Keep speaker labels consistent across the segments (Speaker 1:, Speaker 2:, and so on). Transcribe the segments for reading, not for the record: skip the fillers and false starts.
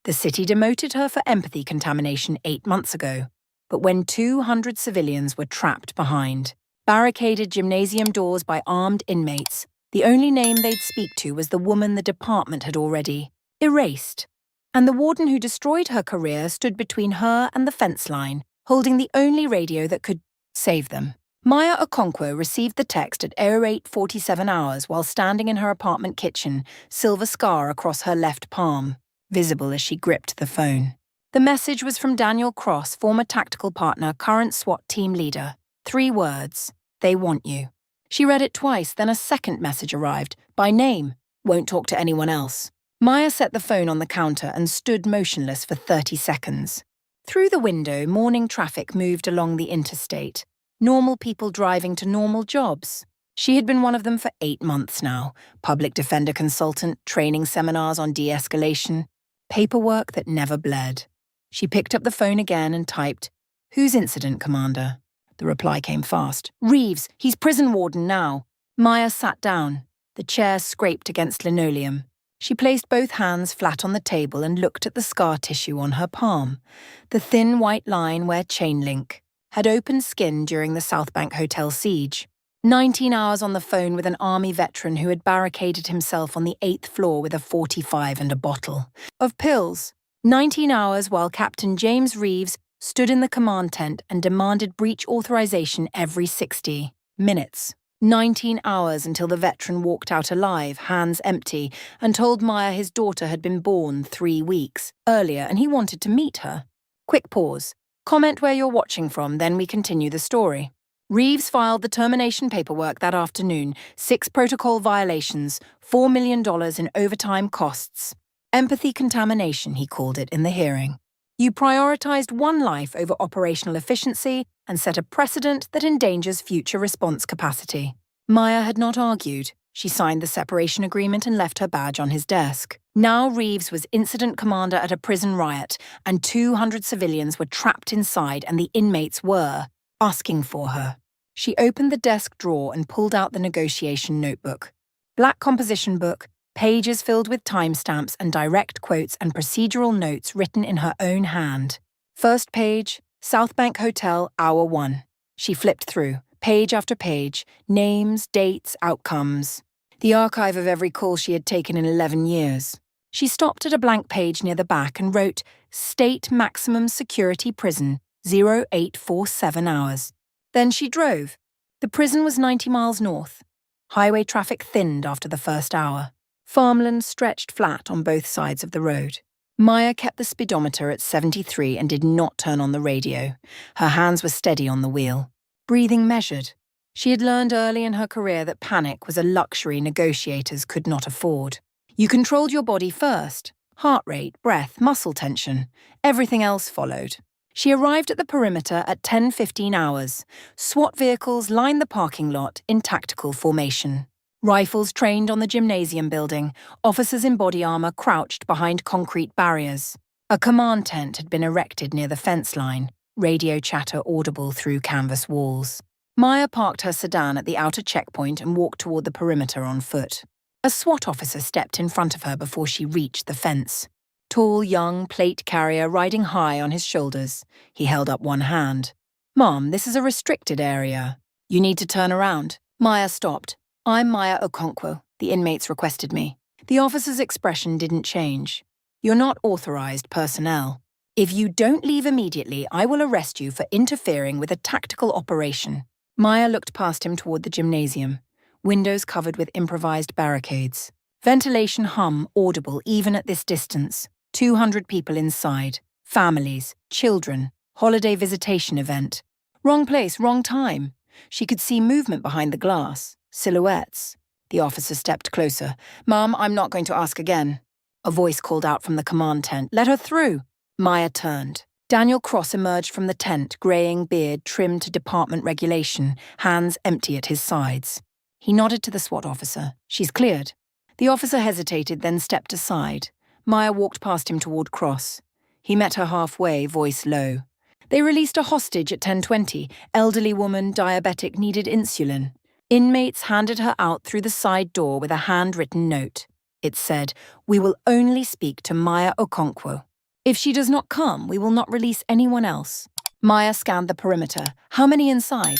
Speaker 1: The city demoted her for empathy contamination 8 months ago. But when 200 civilians were trapped behind barricaded gymnasium doors by armed inmates, the only name they'd speak to was the woman the department had already erased. And the warden who destroyed her career stood between her and the fence line, holding the only radio that could save them. Maya Okonkwo received the text at 08:47 hours while standing in her apartment kitchen, silver scar across her left palm, visible as she gripped the phone. The message was from Daniel Cross, former tactical partner, current SWAT team leader. 3 words: they want you. She read it twice, then a second message arrived, by name, won't talk to anyone else. Maya set the phone on the counter and stood motionless for 30 seconds. Through the window, morning traffic moved along the interstate. Normal people driving to normal jobs. She had been one of them for 8 months now. Public defender consultant, training seminars on de-escalation, paperwork that never bled. She picked up the phone again and typed, "Whose incident, Commander?" The reply came fast. "Reeves, he's prison warden now." Maya sat down. The chair scraped against linoleum. She placed both hands flat on the table and looked at the scar tissue on her palm. The thin white line where chain link had opened skin during the South Bank Hotel siege. 19 hours on the phone with an army veteran who had barricaded himself on the 8th floor with a .45 and a bottle of pills. 19 hours while Captain James Reeves stood in the command tent and demanded breach authorization every 60 minutes. 19 hours until the veteran walked out alive, hands empty, and told Maya his daughter had been born 3 weeks earlier and he wanted to meet her. Quick pause. Comment where you're watching from, then we continue the story. Reeves filed the termination paperwork that afternoon, 6 protocol violations, $4 million in overtime costs. Empathy contamination, he called it in the hearing. You prioritized one life over operational efficiency and set a precedent that endangers future response capacity. Maya had not argued. She signed the separation agreement and left her badge on his desk. Now Reeves was incident commander at a prison riot, and 200 civilians were trapped inside and the inmates were asking for her. She opened the desk drawer and pulled out the negotiation notebook. Black composition book, pages filled with timestamps and direct quotes and procedural notes written in her own hand. First page, South Bank Hotel, hour 1. She flipped through, page after page, names, dates, outcomes. The archive of every call she had taken in 11 years. She stopped at a blank page near the back and wrote, State Maximum Security Prison, 0847 hours. Then she drove. The prison was 90 miles north. Highway traffic thinned after the first hour. Farmland stretched flat on both sides of the road. Maya kept the speedometer at 73 and did not turn on the radio. Her hands were steady on the wheel. Breathing measured. She had learned early in her career that panic was a luxury negotiators could not afford. You controlled your body first. Heart rate, breath, muscle tension. Everything else followed. She arrived at the perimeter at 10:15 hours. SWAT vehicles lined the parking lot in tactical formation. Rifles trained on the gymnasium building, officers in body armor crouched behind concrete barriers. A command tent had been erected near the fence line, radio chatter audible through canvas walls. Maya parked her sedan at the outer checkpoint and walked toward the perimeter on foot. A SWAT officer stepped in front of her before she reached the fence. Tall, young plate carrier riding high on his shoulders. He held up one hand. "Mom, this is a restricted area. You need to turn around." Maya stopped. "I'm Maya Okonkwo. The inmates requested me." The officer's expression didn't change. "You're not authorized personnel. If you don't leave immediately, I will arrest you for interfering with a tactical operation." Maya looked past him toward the gymnasium. Windows covered with improvised barricades. Ventilation hum audible even at this distance. 200 people inside. Families, children, holiday visitation event. Wrong place, wrong time. She could see movement behind the glass. Silhouettes. The officer stepped closer. "Mom, I'm not going to ask again." A voice called out from the command tent. "Let her through." Maya turned. Daniel Cross emerged from the tent, greying beard trimmed to department regulation, hands empty at his sides. He nodded to the SWAT officer. "She's cleared." The officer hesitated, then stepped aside. Maya walked past him toward Cross. He met her halfway, voice low. They released a hostage at 10:20. Elderly woman, diabetic, needed insulin. Inmates handed her out through the side door with a handwritten note. It said, "We will only speak to Maya Okonkwo." If she does not come, we will not release anyone else. Maya scanned the perimeter. How many inside?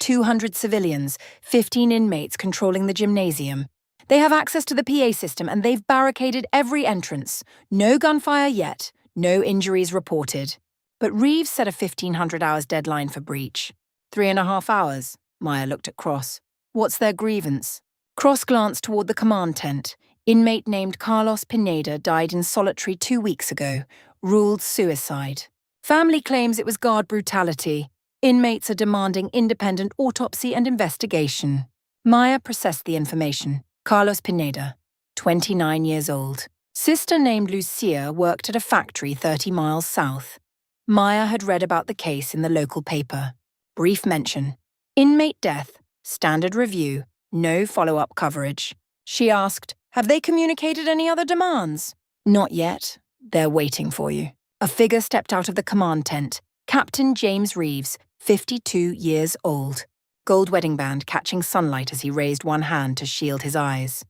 Speaker 1: 200 civilians, 15 inmates controlling the gymnasium. They have access to the PA system and they've barricaded every entrance. No gunfire yet, no injuries reported. But Reeves set a 1,500 hours deadline for breach. 3.5 hours. Maya looked at Cross. What's their grievance? Cross glanced toward the command tent. Inmate named Carlos Pineda died in solitary 2 weeks ago, ruled suicide. Family claims it was guard brutality. Inmates are demanding independent autopsy and investigation. Maya processed the information. Carlos Pineda, 29 years old. Sister named Lucia worked at a factory 30 miles south. Maya had read about the case in the local paper. Brief mention. Inmate death, standard review, no follow-up coverage. She asked, have they communicated any other demands? Not yet. They're waiting for you. A figure stepped out of the command tent. Captain James Reeves, 52 years old. Gold wedding band catching sunlight as he raised one hand to shield his eyes.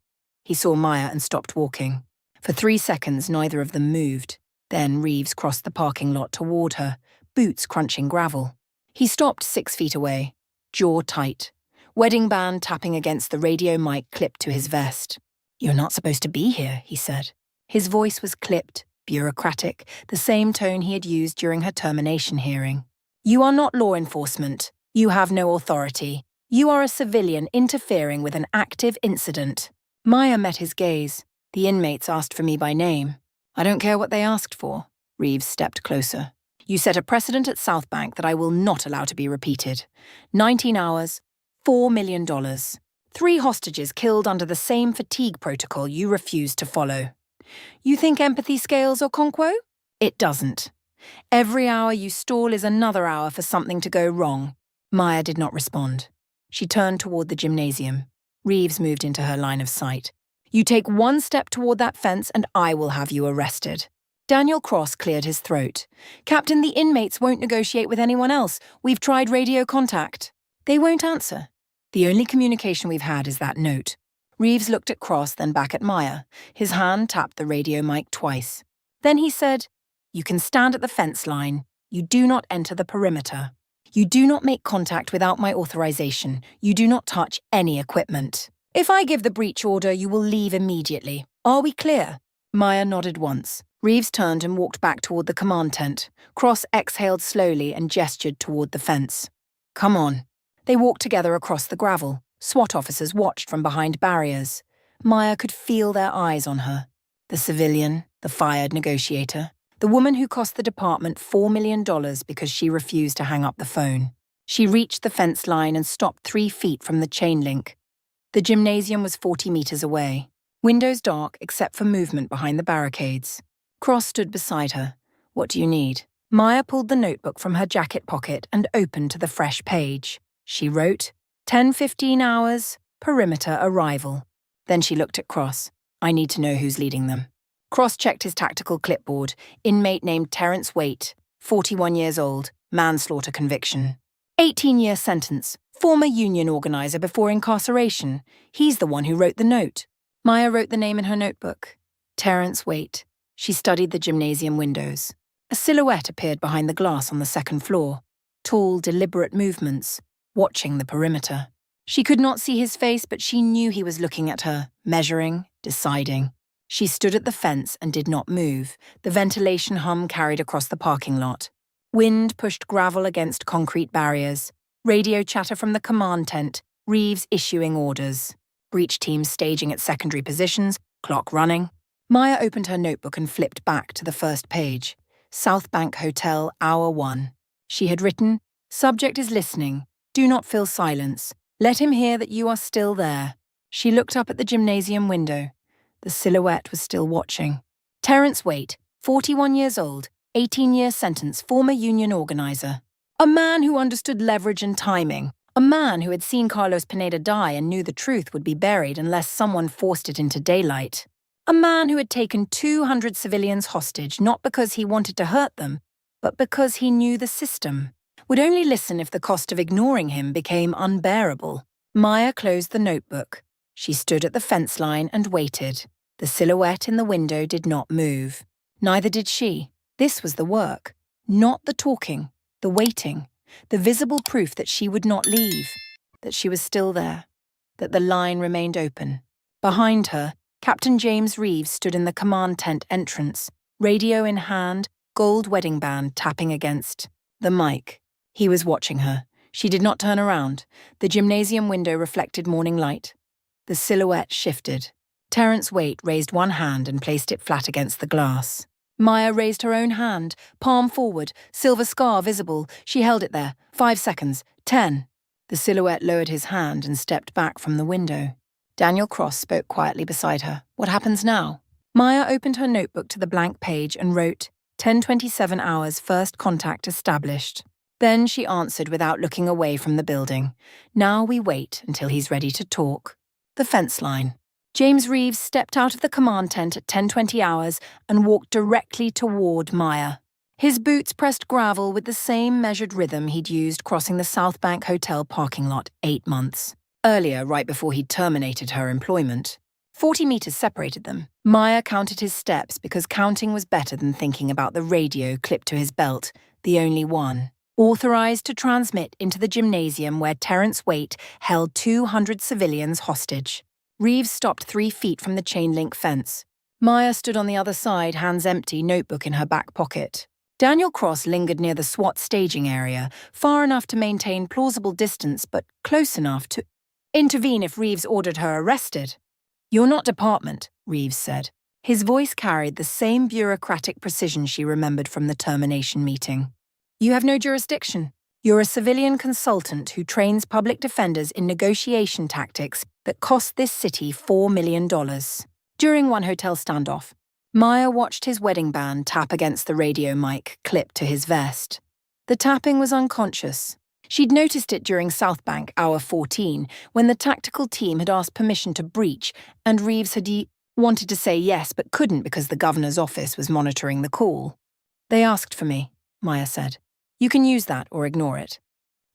Speaker 1: He saw Maya and stopped walking. For 3 seconds, neither of them moved. Then Reeves crossed the parking lot toward her, boots crunching gravel. He stopped 6 feet away, jaw tight. Wedding band tapping against the radio mic clipped to his vest. You're not supposed to be here, he said. His voice was clipped, bureaucratic, the same tone he had used during her termination hearing. You are not law enforcement. You have no authority. You are a civilian interfering with an active incident. Maya met his gaze. The inmates asked for me by name. I don't care what they asked for. Reeves stepped closer. You set a precedent at South Bank that I will not allow to be repeated. 19 hours, $4 million. 3 hostages killed under the same fatigue protocol you refused to follow. You think empathy scales or Conquo? It doesn't. Every hour you stall is another hour for something to go wrong. Maya did not respond. She turned toward the gymnasium. Reeves moved into her line of sight. You take 1 step toward that fence and I will have you arrested. Daniel Cross cleared his throat. Captain, the inmates won't negotiate with anyone else. We've tried radio contact. They won't answer. The only communication we've had is that note. Reeves looked at Cross, then back at Maya. His hand tapped the radio mic twice. Then he said, you can stand at the fence line. You do not enter the perimeter. You do not make contact without my authorization. You do not touch any equipment. If I give the breach order, you will leave immediately. Are we clear? Maya nodded once. Reeves turned and walked back toward the command tent. Cross exhaled slowly and gestured toward the fence. Come on. They walked together across the gravel. SWAT officers watched from behind barriers. Maya could feel their eyes on her. The civilian, the fired negotiator, the woman who cost the department $4 million because she refused to hang up the phone. She reached the fence line and stopped 3 feet from the chain link. The gymnasium was 40 meters away. Windows dark except for movement behind the barricades. Cross stood beside her. What do you need? Maya pulled the notebook from her jacket pocket and opened to the fresh page. She wrote, 10:15 hours, perimeter arrival. Then she looked at Cross. I need to know who's leading them. Cross checked his tactical clipboard. Inmate named Terrence Waite, 41 years old, manslaughter conviction. 18-year sentence, former union organizer before incarceration. He's the one who wrote the note. Maya wrote the name in her notebook. Terrence Waite. She studied the gymnasium windows. A silhouette appeared behind the glass on the 2nd floor. Tall, deliberate movements, watching the perimeter. She could not see his face, but she knew he was looking at her, measuring, deciding. She stood at the fence and did not move. The ventilation hum carried across the parking lot. Wind pushed gravel against concrete barriers. Radio chatter from the command tent. Reeves issuing orders. Breach teams staging at secondary positions, clock running. Maya opened her notebook and flipped back to the first page. South Bank Hotel, hour 1. She had written, subject is listening. Do not fill silence. Let him hear that you are still there. She looked up at the gymnasium window. The silhouette was still watching. Terrence Waite, 41 years old, 18-year sentence, former union organizer. A man who understood leverage and timing. A man who had seen Carlos Pineda die and knew the truth would be buried unless someone forced it into daylight. A man who had taken 200 civilians hostage not because he wanted to hurt them, but because he knew the system. Would only listen if the cost of ignoring him became unbearable. Maya closed the notebook. She stood at the fence line and waited. The silhouette in the window did not move. Neither did she. This was the work, not the talking, the waiting, the visible proof that she would not leave, that she was still there, that the line remained open. Behind her, Captain James Reeves stood in the command tent entrance, radio in hand, gold wedding band tapping against the mic. He was watching her. She did not turn around. The gymnasium window reflected morning light. The silhouette shifted. Terence Waite raised one hand and placed it flat against the glass. Maya raised her own hand, palm forward, silver scar visible. She held it there. 5 seconds. 10. The silhouette lowered his hand and stepped back from the window. Daniel Cross spoke quietly beside her. What happens now? Maya opened her notebook to the blank page and wrote, 10:27 hours, first contact established. Then she answered without looking away from the building. Now we wait until he's ready to talk. The fence line. James Reeves stepped out of the command tent at 10:20 hours and walked directly toward Maya. His boots pressed gravel with the same measured rhythm he'd used crossing the South Bank Hotel parking lot 8 months earlier, right before he'd terminated her employment. 40 meters separated them. Maya counted his steps because counting was better than thinking about the radio clipped to his belt, the only one. Authorized to transmit into the gymnasium where Terence Waite held 200 civilians hostage. Reeves stopped 3 feet from the chain-link fence. Maya stood on the other side, hands empty, notebook in her back pocket. Daniel Cross lingered near the SWAT staging area, far enough to maintain plausible distance but close enough to intervene if Reeves ordered her arrested. You're not department, Reeves said. His voice carried the same bureaucratic precision she remembered from the termination meeting. You have no jurisdiction. You're a civilian consultant who trains public defenders in negotiation tactics that cost this city $4 million. During one hotel standoff, Maya watched his wedding band tap against the radio mic clipped to his vest. The tapping was unconscious. She'd noticed it during South Bank, hour 14, when the tactical team had asked permission to breach, and Reeves had wanted to say yes but couldn't because the governor's office was monitoring the call. They asked for me, Maya said. You can use that or ignore it.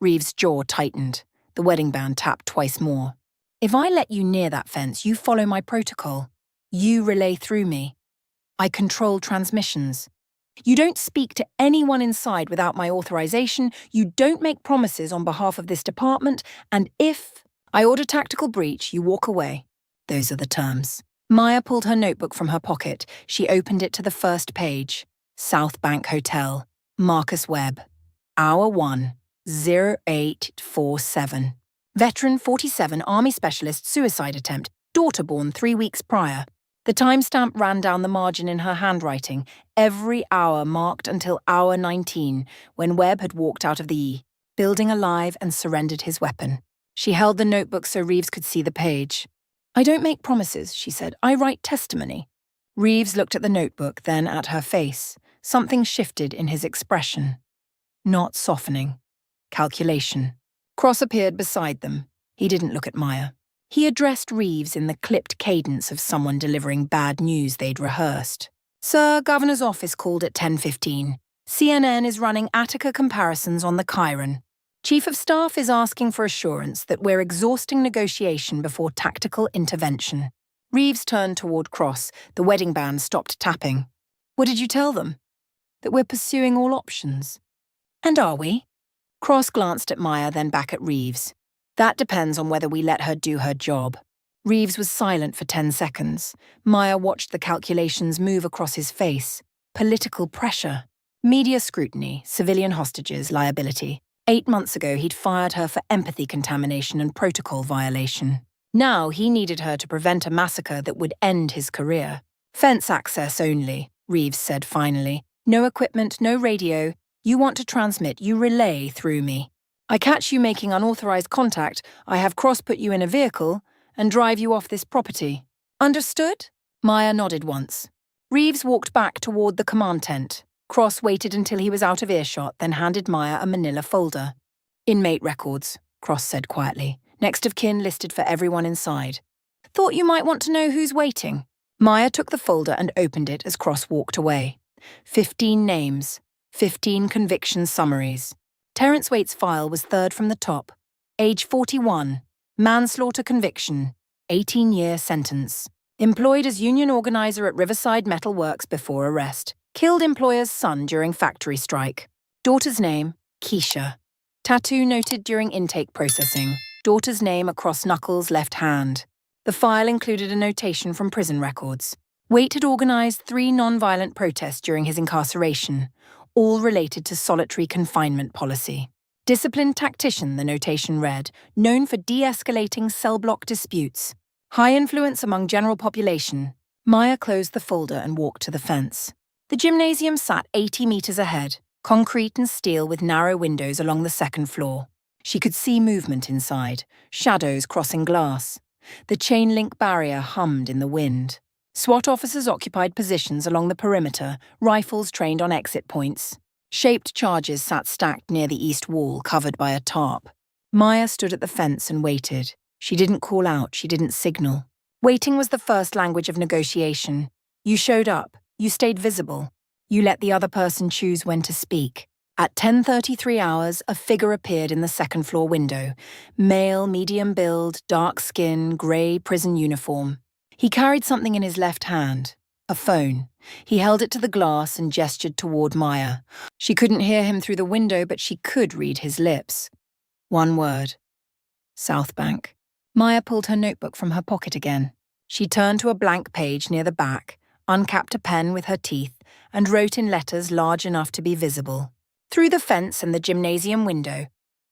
Speaker 1: Reeves' jaw tightened. The wedding band tapped twice more. If I let you near that fence, you follow my protocol. You relay through me. I control transmissions. You don't speak to anyone inside without my authorization, you don't make promises on behalf of this department, and if I order tactical breach, you walk away. Those are the terms. Maya pulled her notebook from her pocket. She opened it to the first page. South Bank Hotel. Marcus Webb. Hour 1, 0847. Veteran 47 Army Specialist suicide attempt, daughter born 3 weeks prior. The timestamp ran down the margin in her handwriting, every hour marked until hour 19, when Webb had walked out of the building alive and surrendered his weapon. She held the notebook so Reeves could see the page. I don't make promises, she said. I write testimony. Reeves looked at the notebook, then at her face. Something shifted in his expression. Not softening. Calculation. Cross appeared beside them. He didn't look at Maya. He addressed Reeves in the clipped cadence of someone delivering bad news they'd rehearsed. Sir, Governor's office called at 10:15. CNN is running Attica comparisons on the Chiron. Chief of Staff is asking for assurance that we're exhausting negotiation before tactical intervention. Reeves turned toward Cross. The wedding band stopped tapping. What did you tell them? That we're pursuing all options. And are we? Cross glanced at Maya, then back at Reeves. That depends on whether we let her do her job. Reeves was silent for 10 seconds. Maya watched the calculations move across his face. Political pressure. Media scrutiny, civilian hostages, liability. 8 months ago, he'd fired her for empathy contamination and protocol violation. Now he needed her to prevent a massacre that would end his career. Fence access only, Reeves said finally. No equipment, no radio. You want to transmit, you relay through me. I catch you making unauthorized contact, I have cross-put you in a vehicle, and drive you off this property. Understood? Maya nodded once. Reeves walked back toward the command tent. Cross waited until he was out of earshot, then handed Maya a manila folder. Inmate records, Cross said quietly. Next of kin listed for everyone inside. Thought you might want to know who's waiting. Maya took the folder and opened it as Cross walked away. 15 names, 15 conviction summaries. Terence Waite's file was third from the top. Age 41, manslaughter conviction, 18-year sentence. Employed as union organizer at Riverside Metal Works before arrest. Killed employer's son during factory strike. Daughter's name, Keisha. Tattoo noted during intake processing. Daughter's name across knuckles, left hand. The file included a notation from prison records. Waite had organised 3 non-violent protests during his incarceration, all related to solitary confinement policy. Disciplined tactician, the notation read, known for de-escalating cell block disputes. High influence among general population. Maya closed the folder and walked to the fence. The gymnasium sat 80 metres ahead, concrete and steel with narrow windows along the second floor. She could see movement inside, shadows crossing glass. The chain-link barrier hummed in the wind. SWAT officers occupied positions along the perimeter, rifles trained on exit points. Shaped charges sat stacked near the east wall, covered by a tarp. Maya stood at the fence and waited. She didn't call out, she didn't signal. Waiting was the first language of negotiation. You showed up, you stayed visible. You let the other person choose when to speak. At 10:33 hours, a figure appeared in the second floor window. Male, medium build, dark skin, grey prison uniform. He carried something in his left hand, a phone. He held it to the glass and gestured toward Maya. She couldn't hear him through the window, but she could read his lips. One word. South Bank. Maya pulled her notebook from her pocket again. She turned to a blank page near the back, uncapped a pen with her teeth, and wrote in letters large enough to be visible. Through the fence and the gymnasium window.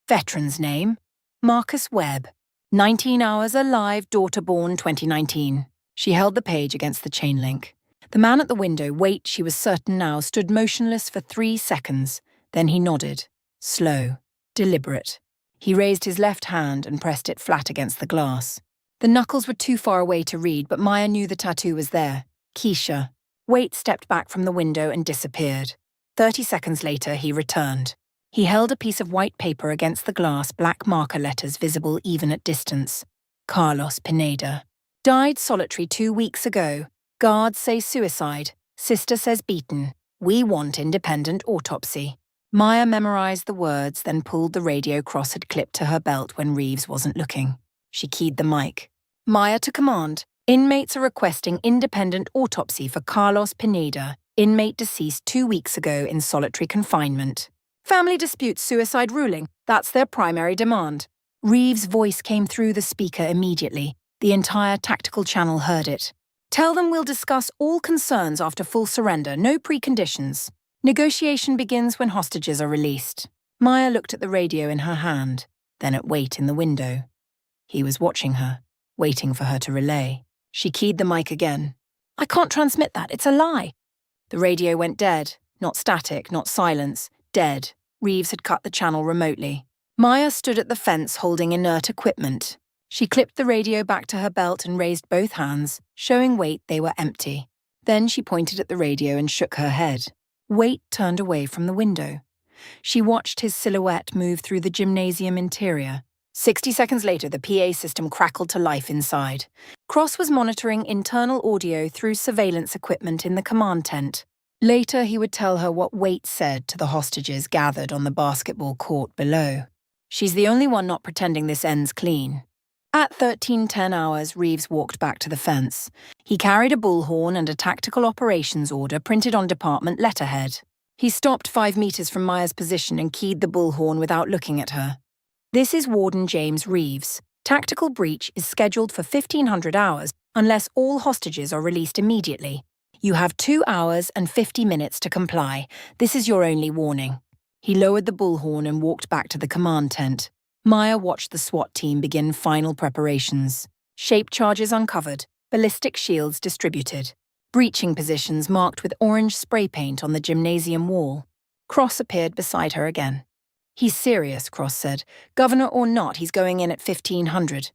Speaker 1: Veteran's name, Marcus Webb. 19 hours alive, daughter born 2019. She held the page against the chain link. The man at the window, Waite, she was certain now, stood motionless for 3 seconds. Then he nodded. Slow, deliberate. He raised his left hand and pressed it flat against the glass. The knuckles were too far away to read, but Maya knew the tattoo was there. Keisha. Waite stepped back from the window and disappeared. 30 seconds later, he returned. He held a piece of white paper against the glass, black marker letters visible even at distance. Carlos Pineda. Died solitary 2 weeks ago. Guards say suicide. Sister says beaten. We want independent autopsy. Maya memorized the words, then pulled the radio Cross had clipped to her belt when Reeves wasn't looking. She keyed the mic. Maya to command. Inmates are requesting independent autopsy for Carlos Pineda, inmate deceased 2 weeks ago in solitary confinement. Family disputes suicide ruling. That's their primary demand. Reeves' voice came through the speaker immediately. The entire tactical channel heard it. Tell them we'll discuss all concerns after full surrender, no preconditions. Negotiation begins when hostages are released. Maya looked at the radio in her hand, then at Waite in the window. He was watching her, waiting for her to relay. She keyed the mic again. I can't transmit that, it's a lie. The radio went dead, not static, not silence, dead. Reeves had cut the channel remotely. Maya stood at the fence holding inert equipment. She clipped the radio back to her belt and raised both hands, showing Waite they were empty. Then she pointed at the radio and shook her head. Waite turned away from the window. She watched his silhouette move through the gymnasium interior. 60 seconds later, the PA system crackled to life inside. Cross was monitoring internal audio through surveillance equipment in the command tent. Later, he would tell her what Waite said to the hostages gathered on the basketball court below. She's the only one not pretending this ends clean. At 13:10 hours, Reeves walked back to the fence. He carried a bullhorn and a tactical operations order printed on department letterhead. He stopped 5 meters from Maya's position and keyed the bullhorn without looking at her. This is Warden James Reeves. Tactical breach is scheduled for 1500 hours unless all hostages are released immediately. You have 2 hours and 50 minutes to comply. This is your only warning. He lowered the bullhorn and walked back to the command tent. Maya watched the SWAT team begin final preparations. Shape charges uncovered, ballistic shields distributed. Breaching positions marked with orange spray paint on the gymnasium wall. Cross appeared beside her again. He's serious, Cross said. Governor or not, he's going in at 1500.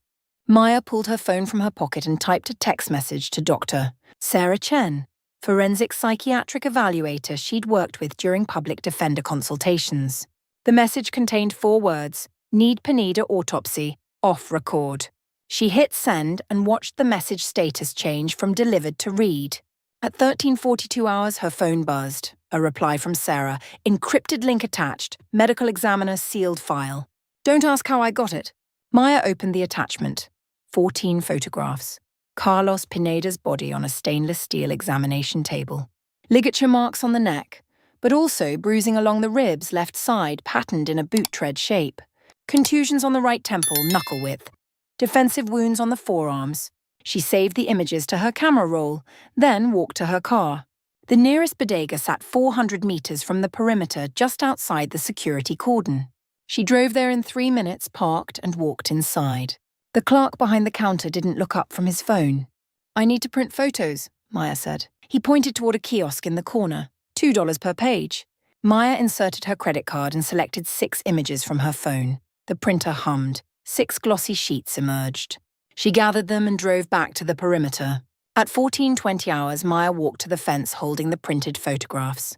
Speaker 1: Maya pulled her phone from her pocket and typed a text message to Dr. Sarah Chen, forensic psychiatric evaluator she'd worked with during public defender consultations. The message contained 4 words, need Pineda autopsy, off record. She hit send and watched the message status change from delivered to read. At 13:42 hours, her phone buzzed. A reply from Sarah, encrypted link attached, medical examiner sealed file. Don't ask how I got it. Maya opened the attachment. 14 photographs. Carlos Pineda's body on a stainless steel examination table. ligature marks on the neck, but also bruising along the ribs left side patterned in a boot tread shape, contusions on the right temple knuckle width, defensive wounds on the forearms. She saved the images to her camera roll, then walked to her car. The nearest bodega sat 400 meters from the perimeter just outside the security cordon. She drove there in 3 minutes, parked, and walked inside. The clerk behind the counter didn't look up from his phone. "I need to print photos," Maya said. He pointed toward a kiosk in the corner. $2 per page. Maya inserted her credit card and selected 6 images from her phone. The printer hummed. 6 glossy sheets emerged. She gathered them and drove back to the perimeter. At 14:20 hours, Maya walked to the fence holding the printed photographs.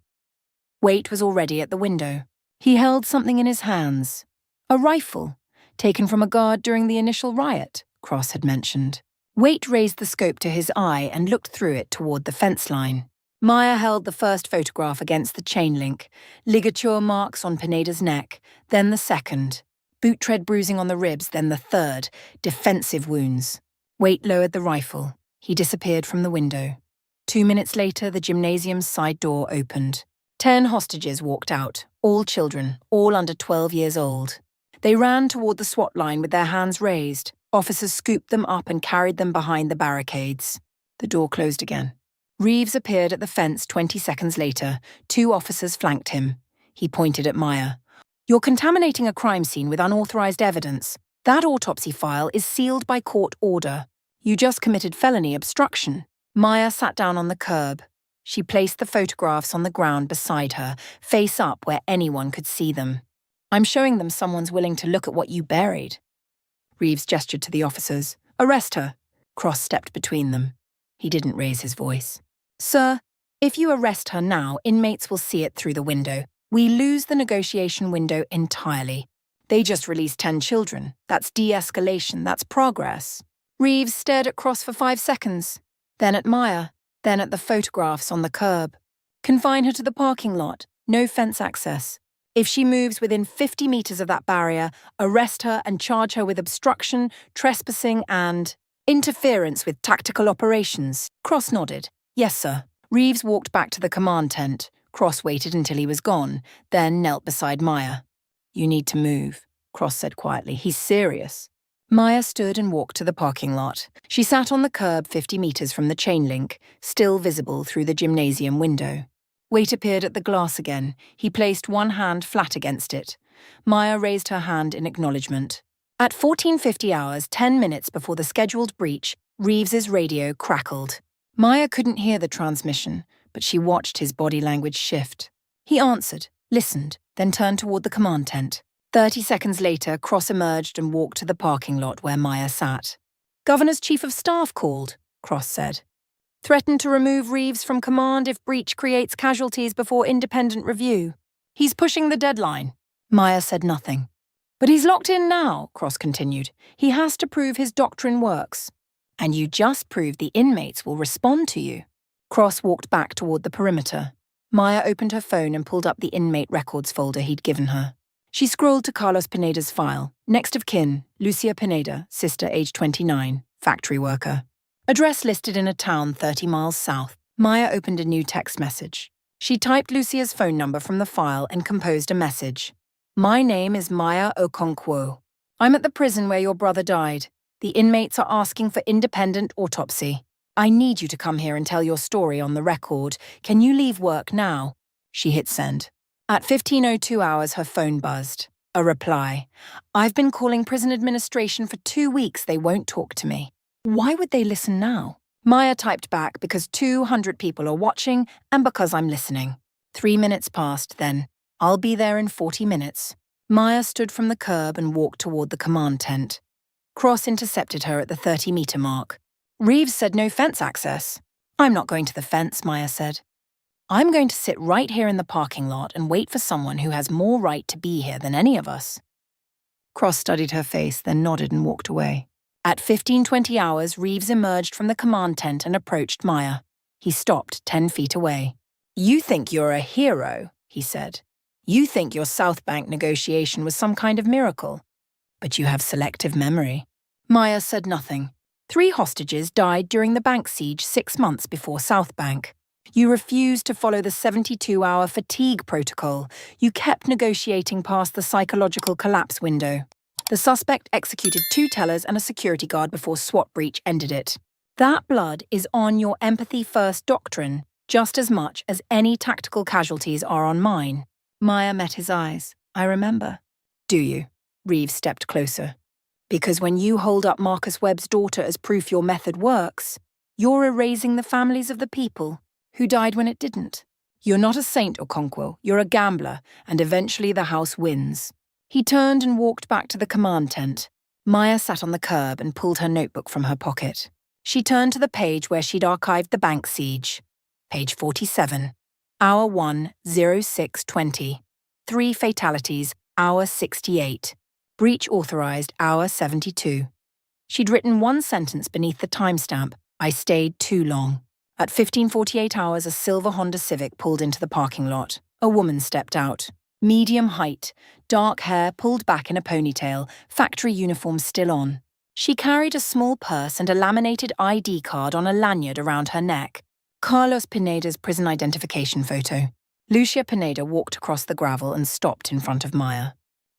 Speaker 1: Waite was already at the window. He held something in his hands. A rifle, taken from a guard during the initial riot, Cross had mentioned. Waite raised the scope to his eye and looked through it toward the fence line. Maya held the first photograph against the chain link, ligature marks on Pineda's neck, then the second, boot tread bruising on the ribs, then the third, defensive wounds. Waite lowered the rifle. He disappeared from the window. 2 minutes later, the gymnasium's side door opened. 10 hostages walked out, all children, all under 12 years old. They ran toward the SWAT line with their hands raised. Officers scooped them up and carried them behind the barricades. The door closed again. Reeves appeared at the fence 20 seconds later. 2 officers flanked him. He pointed at Maya. "You're contaminating a crime scene with unauthorized evidence. That autopsy file is sealed by court order. You just committed felony obstruction." Maya sat down on the curb. She placed the photographs on the ground beside her, face up where anyone could see them. "I'm showing them someone's willing to look at what you buried." Reeves gestured to the officers. "Arrest her." Cross stepped between them. He didn't raise his voice. "Sir, if you arrest her now, inmates will see it through the window. We lose the negotiation window entirely. They just released 10 children. That's de-escalation, that's progress." Reeves stared at Cross for 5 seconds, then at Maya, then at the photographs on the curb. "Confine her to the parking lot, no fence access. If she moves within 50 meters of that barrier, arrest her and charge her with obstruction, trespassing, and interference with tactical operations." Cross nodded. "Yes, sir." Reeves walked back to the command tent. Cross waited until he was gone, then knelt beside Maya. "You need to move," Cross said quietly. "He's serious." Maya stood and walked to the parking lot. She sat on the curb 50 meters from the chain link, still visible through the gymnasium window. Waite appeared at the glass again. He placed one hand flat against it. Maya raised her hand in acknowledgement. At 14:50 hours, 10 minutes before the scheduled breach, Reeves's radio crackled. Maya couldn't hear the transmission, but she watched his body language shift. He answered, listened, then turned toward the command tent. 30 seconds later, Cross emerged and walked to the parking lot where Maya sat. "Governor's Chief of Staff called," Cross said. "Threatened to remove Reeves from command if breach creates casualties before independent review. He's pushing the deadline." Maya said nothing. "But he's locked in now," Cross continued. "He has to prove his doctrine works. And you just proved the inmates will respond to you." Cross walked back toward the perimeter. Maya opened her phone and pulled up the inmate records folder he'd given her. She scrolled to Carlos Pineda's file. Next of kin, Lucia Pineda, sister age 29, factory worker. Address listed in a town 30 miles south. Maya opened a new text message. She typed Lucia's phone number from the file and composed a message. "My name is Maya Okonkwo. I'm at the prison where your brother died. The inmates are asking for independent autopsy. I need you to come here and tell your story on the record. Can you leave work now?" She hit send. At 15:02 hours, her phone buzzed. A reply. "I've been calling prison administration for 2 weeks. They won't talk to me." Why would they listen now? Maya typed back, "Because 200 people are watching and because I'm listening." 3 minutes passed, then, "I'll be there in 40 minutes. Maya stood from the curb and walked toward the command tent. Cross intercepted her at the 30-meter mark. "Reeves said no fence access." "I'm not going to the fence," Maya said. "I'm going to sit right here in the parking lot and wait for someone who has more right to be here than any of us." Cross studied her face, then nodded and walked away. At 15:20 hours, Reeves emerged from the command tent and approached Maya. He stopped 10 feet away. "You think you're a hero," he said. "You think your South Bank negotiation was some kind of miracle. But you have selective memory." Maya said nothing. 3 hostages died during the bank siege 6 months before South Bank. You refused to follow the 72-hour fatigue protocol. You kept negotiating past the psychological collapse window. The suspect executed 2 tellers and a security guard before SWAT breach ended it. That blood is on your empathy-first doctrine, just as much as any tactical casualties are on mine. Maya met his eyes. I remember. Do you? Reeves stepped closer. Because when you hold up Marcus Webb's daughter as proof your method works, you're erasing the families of the people who died when it didn't. You're not a saint, Okonkwo. You're a gambler, and eventually the house wins. He turned and walked back to the command tent. Maya sat on the curb and pulled her notebook from her pocket. She turned to the page where she'd archived the bank siege. Page 47. Hour 1, 0620. 3 fatalities, hour 68. Breach authorized, hour 72. She'd written one sentence beneath the timestamp. I stayed too long. At 15:48 hours, a silver Honda Civic pulled into the parking lot. A woman stepped out. Medium height, dark hair pulled back in a ponytail, factory uniform still on. She carried a small purse and a laminated ID card on a lanyard around her neck. Carlos Pineda's prison identification photo. Lucia Pineda walked across the gravel and stopped in front of Maya.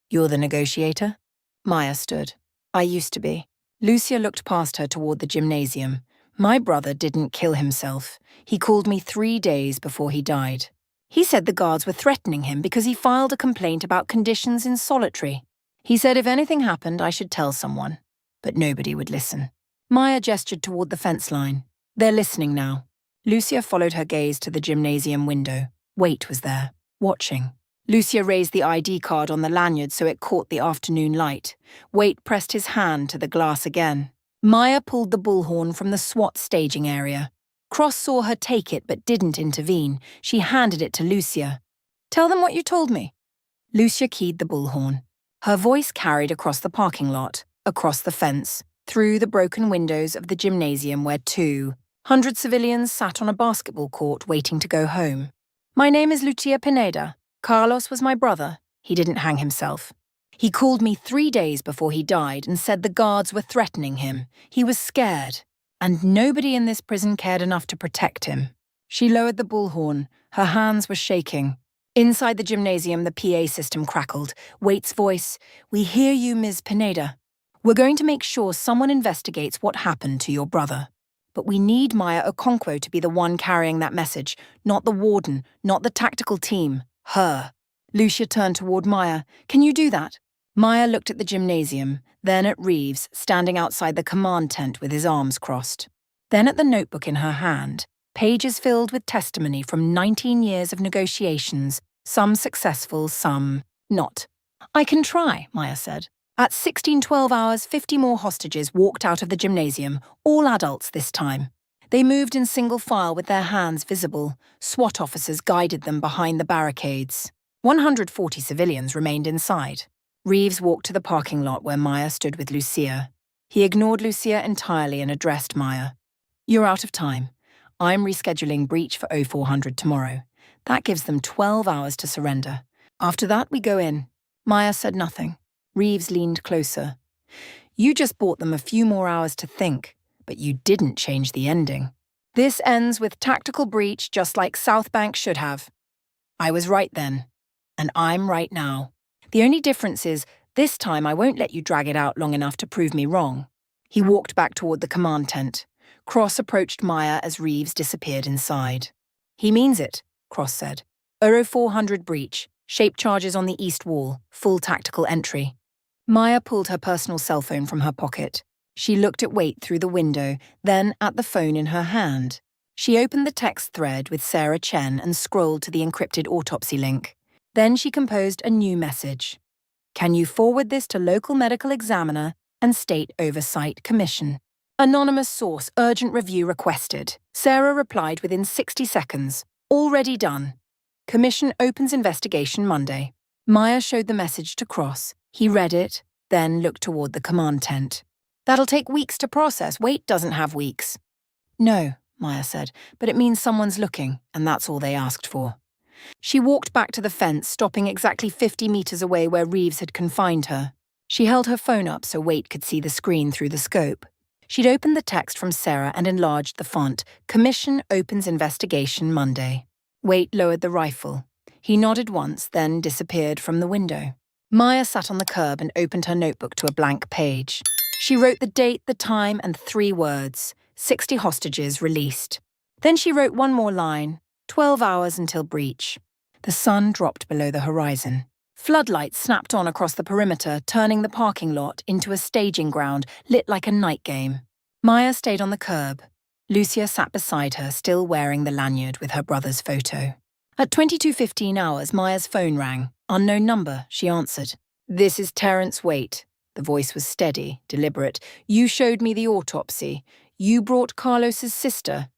Speaker 1: You're the negotiator? Maya stood. I used to be. Lucia looked past her toward the gymnasium. My brother didn't kill himself. He called me 3 days before he died. He said the guards were threatening him because he filed a complaint about conditions in solitary. He said if anything happened, I should tell someone. But nobody would listen. Maya gestured toward the fence line. They're listening now. Lucia followed her gaze to the gymnasium window. Waite was there, watching. Lucia raised the ID card on the lanyard so it caught the afternoon light. Waite pressed his hand to the glass again. Maya pulled the bullhorn from the SWAT staging area. Cross saw her take it but didn't intervene. She handed it to Lucia. Tell them what you told me. Lucia keyed the bullhorn. Her voice carried across the parking lot, across the fence, through the broken windows of the gymnasium where 200 civilians sat on a basketball court waiting to go home. My name is Lucia Pineda. Carlos was my brother. He didn't hang himself. He called me 3 days before he died and said the guards were threatening him. He was scared, and nobody in this prison cared enough to protect him. She lowered the bullhorn. Her hands were shaking. Inside the gymnasium, the PA system crackled. Waite's voice, "We hear you, Ms. Pineda. We're going to make sure someone investigates what happened to your brother. But we need Maya Okonkwo to be the one carrying that message, not the warden, not the tactical team. Her." Lucia turned toward Maya. Can you do that? Maya looked at the gymnasium, then at Reeves, standing outside the command tent with his arms crossed. Then at the notebook in her hand, pages filled with testimony from 19 years of negotiations, some successful, some not. I can try, Maya said. At 16:12 hours, 50 more hostages walked out of the gymnasium, all adults this time. They moved in single file with their hands visible. SWAT officers guided them behind the barricades. 140 civilians remained inside. Reeves walked to the parking lot where Maya stood with Lucia. He ignored Lucia entirely and addressed Maya. You're out of time. I'm rescheduling breach for 0400 tomorrow. That gives them 12 hours to surrender. After that, we go in. Maya said nothing. Reeves leaned closer. You just bought them a few more hours to think, but you didn't change the ending. This ends with tactical breach just like South Bank should have. I was right then, and I'm right now. The only difference is, this time I won't let you drag it out long enough to prove me wrong. He walked back toward the command tent. Cross approached Maya as Reeves disappeared inside. He means it, Cross said. 0400 breach, shape charges on the east wall, full tactical entry. Maya pulled her personal cell phone from her pocket. She looked at Waite through the window, then at the phone in her hand. She opened the text thread with Sarah Chen and scrolled to the encrypted autopsy link. Then she composed a new message. Can you forward this to local medical examiner and state oversight commission? Anonymous source, urgent review requested. Sarah replied within 60 seconds. Already done. Commission opens investigation Monday. Maya showed the message to Cross. He read it, then looked toward the command tent. That'll take weeks to process. Waite doesn't have weeks. No, Maya said, but it means someone's looking, and that's all they asked for. She walked back to the fence, stopping exactly 50 meters away where Reeves had confined her. She held her phone up so Waite could see the screen through the scope. She'd opened the text from Sarah and enlarged the font. Commission opens investigation Monday. Waite lowered the rifle. He nodded once, then disappeared from the window. Maya sat on the curb and opened her notebook to a blank page. She wrote the date, the time, and 3 words: 60 hostages released. Then she wrote one more line: 12 hours until breach. The sun dropped below the horizon. Floodlights snapped on across the perimeter, turning the parking lot into a staging ground lit like a night game. Maya stayed on the curb. Lucia sat beside her, still wearing the lanyard with her brother's photo. At 22:15 hours, Maya's phone rang. Unknown number, she answered. "This is Terence Waite." The voice was steady, deliberate. "You showed me the autopsy. You brought Carlos's sister.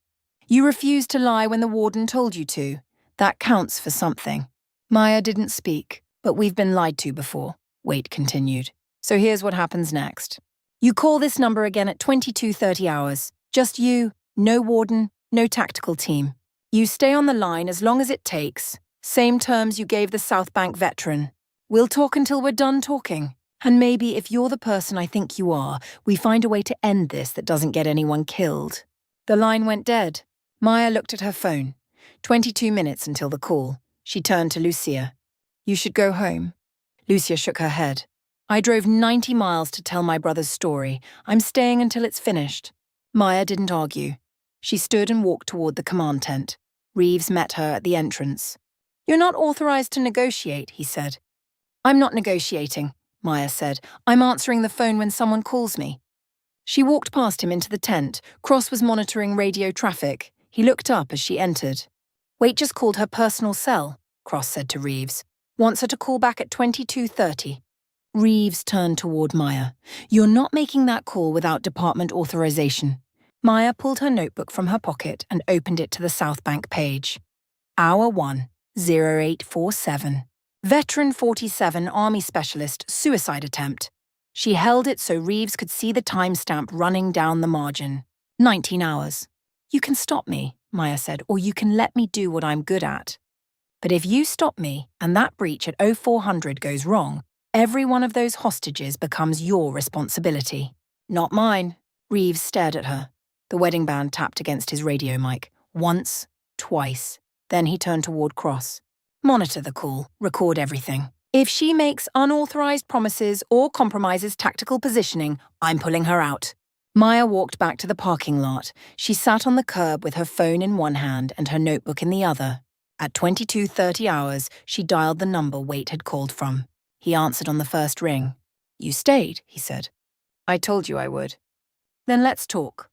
Speaker 1: You refused to lie when the warden told you to. That counts for something." Maya didn't speak. "But we've been lied to before," Waite continued. "So here's what happens next. You call this number again at 22:30 hours. Just you, no warden, no tactical team. You stay on the line as long as it takes. Same terms you gave the South Bank veteran. We'll talk until we're done talking. And maybe if you're the person I think you are, we find a way to end this that doesn't get anyone killed." The line went dead. Maya looked at her phone. 22 minutes until the call. She turned to Lucia. "You should go home." Lucia shook her head. "I drove 90 miles to tell my brother's story. I'm staying until it's finished." Maya didn't argue. She stood and walked toward the command tent. Reeves met her at the entrance. "You're not authorized to negotiate," he said. "I'm not negotiating," Maya said. "I'm answering the phone when someone calls me." She walked past him into the tent. Cross was monitoring radio traffic. He looked up as she entered. "Waite just called her personal cell," Cross said to Reeves. "Wants her to call back at 22:30. Reeves turned toward Maya. "You're not making that call without department authorization." Maya pulled her notebook from her pocket and opened it to the South Bank page. Hour 1, 0847. Veteran 47 Army Specialist suicide attempt. She held it so Reeves could see the timestamp running down the margin. 19 hours. "You can stop me," Maya said, "or you can let me do what I'm good at. But if you stop me and that breach at 0400 goes wrong, every one of those hostages becomes your responsibility." "Not mine." Reeves stared at her. The wedding band tapped against his radio mic. Once, twice. Then he turned toward Cross. "Monitor the call. Record everything. If she makes unauthorized promises or compromises tactical positioning, I'm pulling her out." Maya walked back to the parking lot. She sat on the curb with her phone in one hand and her notebook in the other. At 22:30 hours, she dialed the number Waite had called from. He answered on the first ring. "You stayed," he said. "I told you I would." "Then let's talk."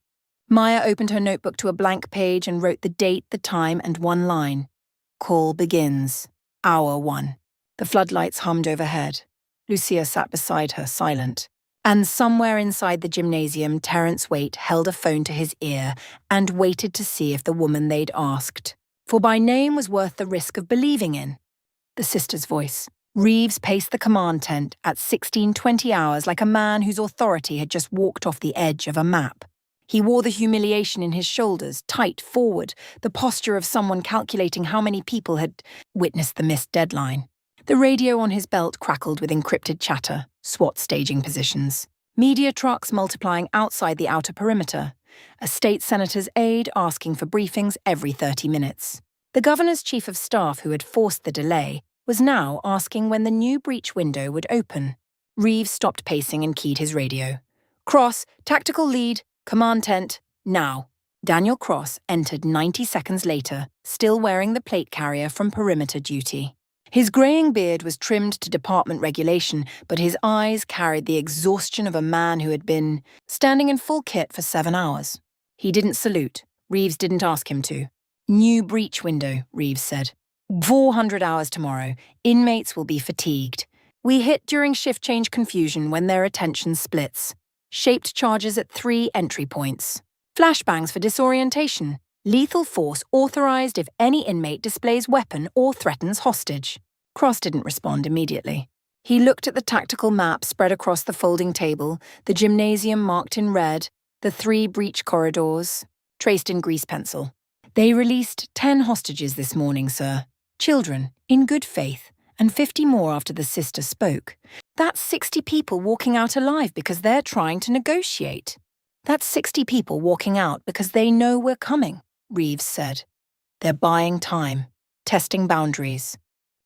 Speaker 1: Maya opened her notebook to a blank page and wrote the date, the time, and one line. "Call begins. Hour 1. The floodlights hummed overhead. Lucia sat beside her, silent. And somewhere inside the gymnasium, Terence Waite held a phone to his ear and waited to see if the woman they'd asked, for by name was worth the risk of believing in. The sister's voice. Reeves paced the command tent at 16:20 hours like a man whose authority had just walked off the edge of a map. He wore the humiliation in his shoulders, tight forward, the posture of someone calculating how many people had witnessed the missed deadline. The radio on his belt crackled with encrypted chatter, SWAT staging positions, media trucks multiplying outside the outer perimeter, a state senator's aide asking for briefings every 30 minutes. The governor's chief of staff, who had forced the delay, was now asking when the new breach window would open. Reeves stopped pacing and keyed his radio. "Cross, tactical lead, command tent, now." Daniel Cross entered 90 seconds later, still wearing the plate carrier from perimeter duty. His greying beard was trimmed to department regulation, but his eyes carried the exhaustion of a man who had been standing in full kit for 7 hours. He didn't salute. Reeves didn't ask him to. "New breach window," Reeves said. 400 hours tomorrow. Inmates will be fatigued. We hit during shift change confusion when their attention splits. Shaped charges at 3 entry points. Flashbangs for disorientation. Lethal force authorized if any inmate displays weapon or threatens hostage. Cross didn't respond immediately. He looked at the tactical map spread across the folding table, the gymnasium marked in red, the 3 breach corridors, traced in grease pencil. "They released 10 hostages this morning, sir. Children, in good faith, and 50 more after the sister spoke. That's 60 people walking out alive because they're trying to negotiate." That's 60 people walking out because they know we're coming, Reeves said. They're buying time, testing boundaries.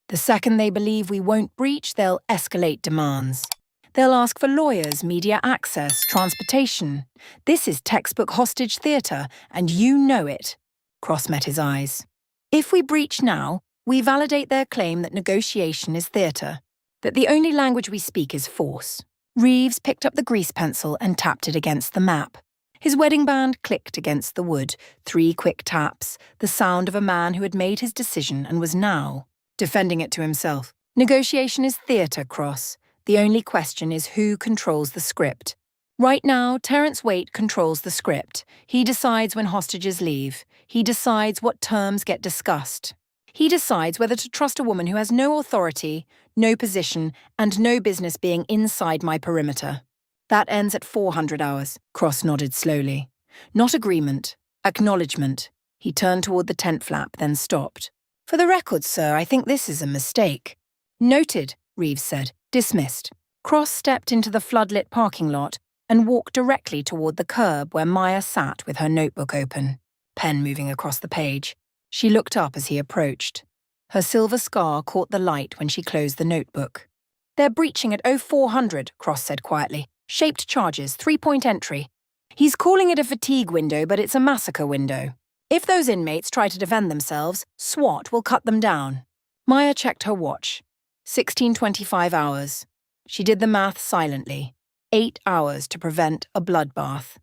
Speaker 1: The second they believe we won't breach, they'll escalate demands. They'll ask for lawyers, media access, transportation. This is textbook hostage theatre, and you know it. Cross met his eyes. If we breach now, we validate their claim that negotiation is theatre, that the only language we speak is force. Reeves picked up the grease pencil and tapped it against the map. His wedding band clicked against the wood, 3 quick taps, the sound of a man who had made his decision and was now defending it to himself. Negotiation is theatre, Cross. The only question is who controls the script. Right now, Terence Waite controls the script. He decides when hostages leave. He decides what terms get discussed. He decides whether to trust a woman who has no authority, no position, and no business being inside my perimeter. That ends at 400 hours, Cross nodded slowly. Not agreement, acknowledgement. He turned toward the tent flap, then stopped. For the record, sir, I think this is a mistake. Noted, Reeves said. Dismissed. Cross stepped into the floodlit parking lot and walked directly toward the curb where Maya sat with her notebook open, pen moving across the page. She looked up as he approached. Her silver scar caught the light when she closed the notebook. They're breaching at 0400, Cross said quietly. Shaped charges, 3-point entry. He's calling it a fatigue window, but it's a massacre window. If those inmates try to defend themselves, SWAT will cut them down. Maya checked her watch. 1625 hours. She did the math silently. 8 hours to prevent a bloodbath.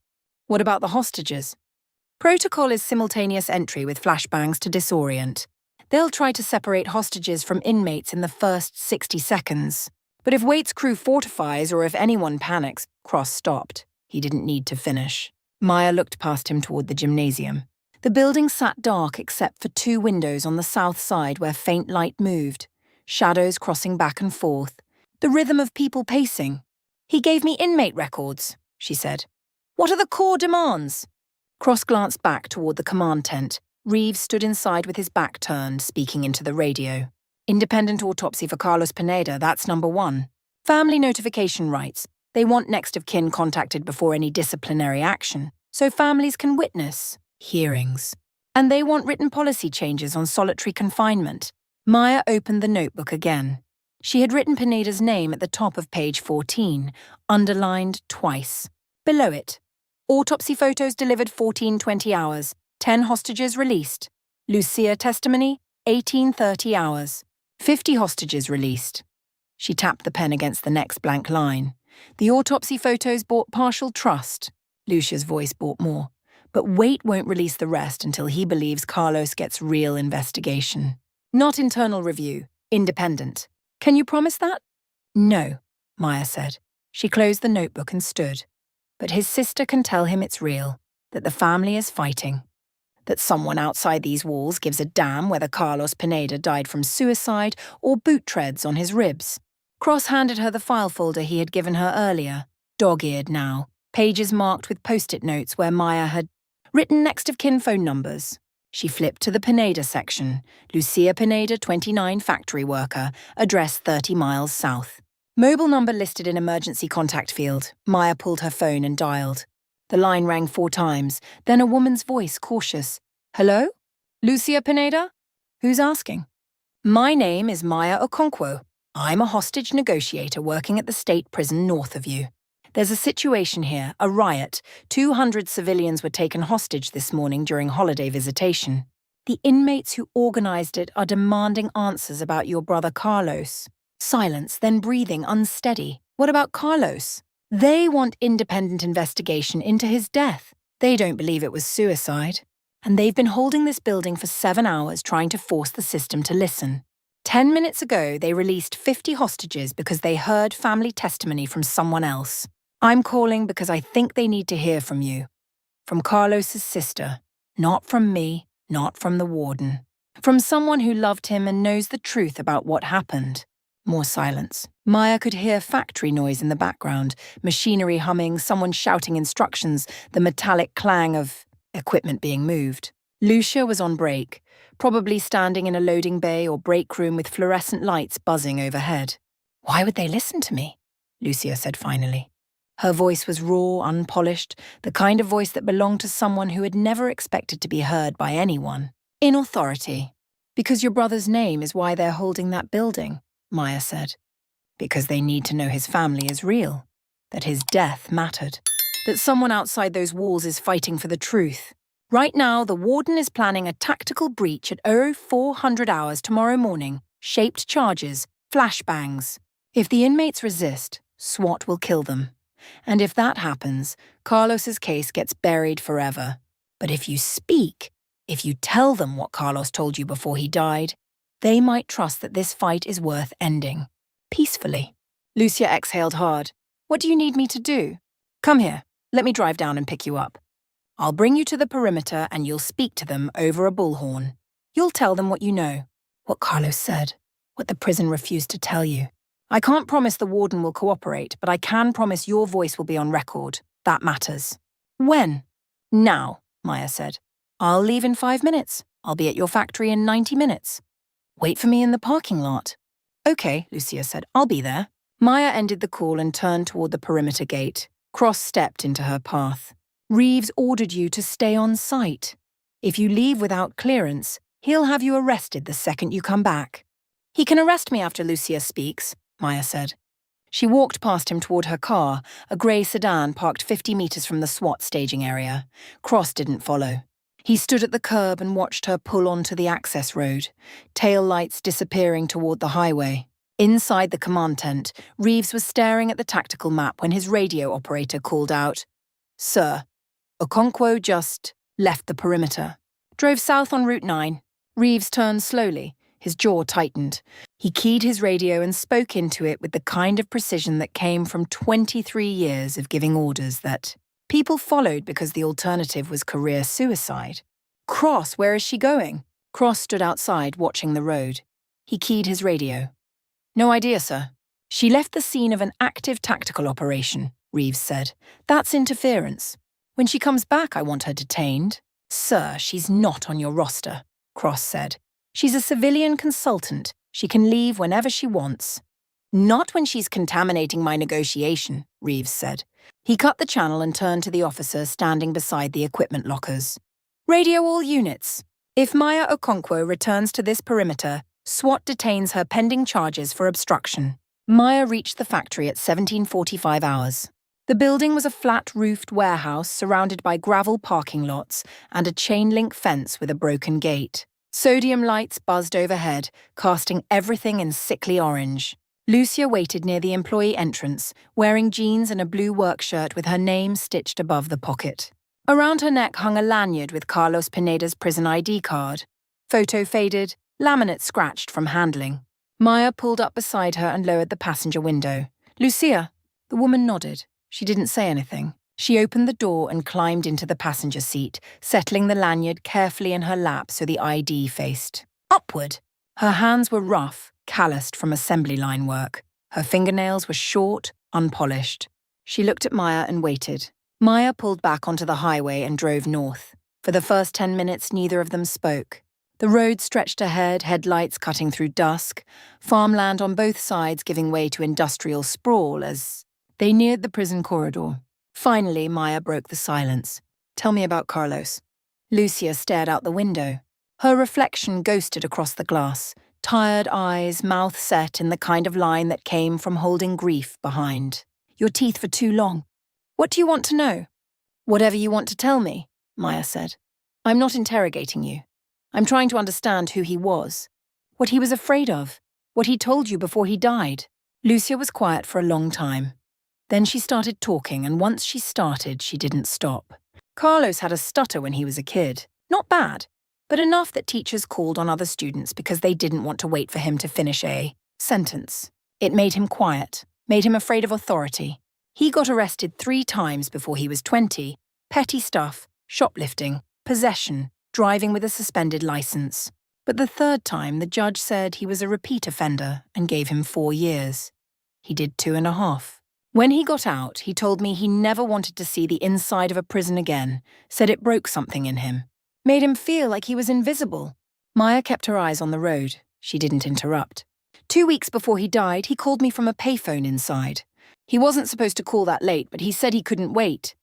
Speaker 1: What about the hostages? Protocol is simultaneous entry with flashbangs to disorient. They'll try to separate hostages from inmates in the first 60 seconds. But if Waite's crew fortifies or if anyone panics, Cross stopped. He didn't need to finish. Maya looked past him toward the gymnasium. The building sat dark except for 2 windows on the south side where faint light moved, shadows crossing back and forth, the rhythm of people pacing. He gave me inmate records, she said. What are the core demands? Cross glanced back toward the command tent. Reeves stood inside with his back turned, speaking into the radio. Independent autopsy for Carlos Pineda, that's number 1. Family notification rights. They want next of kin contacted before any disciplinary action, so families can witness hearings. And they want written policy changes on solitary confinement. Maya opened the notebook again. She had written Pineda's name at the top of page 14, underlined twice. Below it, autopsy photos delivered 1420 hours, 10 hostages released. Lucia testimony, 1830 hours. 50 hostages released. She tapped the pen against the next blank line. The autopsy photos bought partial trust. Lucia's voice bought more. But Waite won't release the rest until he believes Carlos gets real investigation. Not internal review, independent. Can you promise that? No, Maya said. She closed the notebook and stood. But his sister can tell him it's real, that the family is fighting. That someone outside these walls gives a damn whether Carlos Pineda died from suicide or boot treads on his ribs. Cross handed her the file folder he had given her earlier, dog-eared now, pages marked with post-it notes where Maya had written next of kin phone numbers. She flipped to the Pineda section, Lucia Pineda, 29, factory worker, address 30 miles south. Mobile number listed in emergency contact field. Maya pulled her phone and dialed. The line rang 4 times, then a woman's voice, cautious. Hello? Lucia Pineda? Who's asking? My name is Maya Okonkwo. I'm a hostage negotiator working at the state prison north of you. There's a situation here, a riot. 200 civilians were taken hostage this morning during holiday visitation. The inmates who organized it are demanding answers about your brother Carlos. Silence, then breathing unsteady. What about Carlos? They want independent investigation into his death. They don't believe it was suicide. And they've been holding this building for 7 hours trying to force the system to listen. 10 minutes ago, they released 50 hostages because they heard family testimony from someone else. I'm calling because I think they need to hear from you. From Carlos's sister. Not from me, not from the warden. From someone who loved him and knows the truth about what happened. More silence. Maya could hear factory noise in the background, machinery humming, someone shouting instructions, the metallic clang of equipment being moved. Lucia was on break, probably standing in a loading bay or break room with fluorescent lights buzzing overhead. Why would they listen to me? Lucia said finally. Her voice was raw, unpolished, the kind of voice that belonged to someone who had never expected to be heard by anyone. In authority. Because your brother's name is why they're holding that building, Maya said. Because they need to know his family is real, that his death mattered, that someone outside those walls is fighting for the truth. Right now, the Warden is planning a tactical breach at 0400 hours tomorrow morning, shaped charges, flashbangs. If the inmates resist, SWAT will kill them. And if that happens, Carlos's case gets buried forever. But if you speak, if you tell them what Carlos told you before he died, they might trust that this fight is worth ending. Peacefully. Lucia exhaled hard. What do you need me to do? Come here. Let me drive down and pick you up. I'll bring you to the perimeter and you'll speak to them over a bullhorn. You'll tell them what you know, what Carlos said, what the prison refused to tell you. I can't promise the Warden will cooperate, but I can promise your voice will be on record. That matters. When? Now, Maya said. I'll leave in 5 minutes. I'll be at your factory in 90 minutes. Wait for me in the parking lot. Okay, Lucia said. I'll be there. Maya ended the call and turned toward the perimeter gate. Cross stepped into her path. Reeves ordered you to stay on site. If you leave without clearance, he'll have you arrested the second you come back. He can arrest me after Lucia speaks, Maya said. She walked past him toward her car, a grey sedan parked 50 meters from the SWAT staging area. Cross didn't follow. He stood at the curb and watched her pull onto the access road, tail lights disappearing toward the highway. Inside the command tent, Reeves was staring at the tactical map when his radio operator called out, Sir, Okonkwo just left the perimeter. Drove south on Route 9. Reeves turned slowly, his jaw tightened. He keyed his radio and spoke into it with the kind of precision that came from 23 years of giving orders that people followed because the alternative was career suicide. Cross, where is she going? Cross stood outside, watching the road. He keyed his radio. No idea, sir. She left the scene of an active tactical operation, Reeves said. That's interference. When she comes back, I want her detained. Sir, she's not on your roster, Cross said. She's a civilian consultant. She can leave whenever she wants. Not when she's contaminating my negotiation, Reeves said. He cut the channel and turned to the officer standing beside the equipment lockers. Radio all units. If Maya Okonkwo returns to this perimeter, SWAT detains her pending charges for obstruction. Maya reached the factory at 17:45 hours. The building was a flat-roofed warehouse surrounded by gravel parking lots and a chain-link fence with a broken gate. Sodium lights buzzed overhead, casting everything in sickly orange. Lucia waited near the employee entrance, wearing jeans and a blue work shirt with her name stitched above the pocket. Around her neck hung a lanyard with Carlos Pineda's prison ID card. Photo faded, laminate scratched from handling. Maya pulled up beside her and lowered the passenger window. Lucia. The woman nodded. She didn't say anything. She opened the door and climbed into the passenger seat, settling the lanyard carefully in her lap so the ID faced upward. Her hands were rough, calloused from assembly line work. Her fingernails were short, unpolished. She looked at Maya and waited. Maya pulled back onto the highway and drove north. For the first 10 minutes, neither of them spoke. The road stretched ahead, headlights cutting through dusk, farmland on both sides giving way to industrial sprawl as they neared the prison corridor. Finally, Maya broke the silence. Tell me about Carlos. Lucia stared out the window. Her reflection ghosted across the glass, tired eyes, mouth set in the kind of line that came from holding grief behind. Your teeth for too long. What do you want to know? Whatever you want to tell me, Maya said. I'm not interrogating you. I'm trying to understand who he was, what he was afraid of, what he told you before he died. Lucia was quiet for a long time. Then she started talking, and once she started, she didn't stop. Carlos had a stutter when he was a kid. Not bad, but enough that teachers called on other students because they didn't want to wait for him to finish a sentence. It made him quiet, made him afraid of authority. He got arrested 3 times before he was 20. Petty stuff, shoplifting, possession, driving with a suspended license. But the 3rd time, the judge said he was a repeat offender and gave him 4 years. He did 2.5. When he got out, he told me he never wanted to see the inside of a prison again, said it broke something in him. Made him feel like he was invisible. Maya kept her eyes on the road. She didn't interrupt. 2 weeks before he died, he called me from a payphone inside. He wasn't supposed to call that late, but he said he couldn't wait.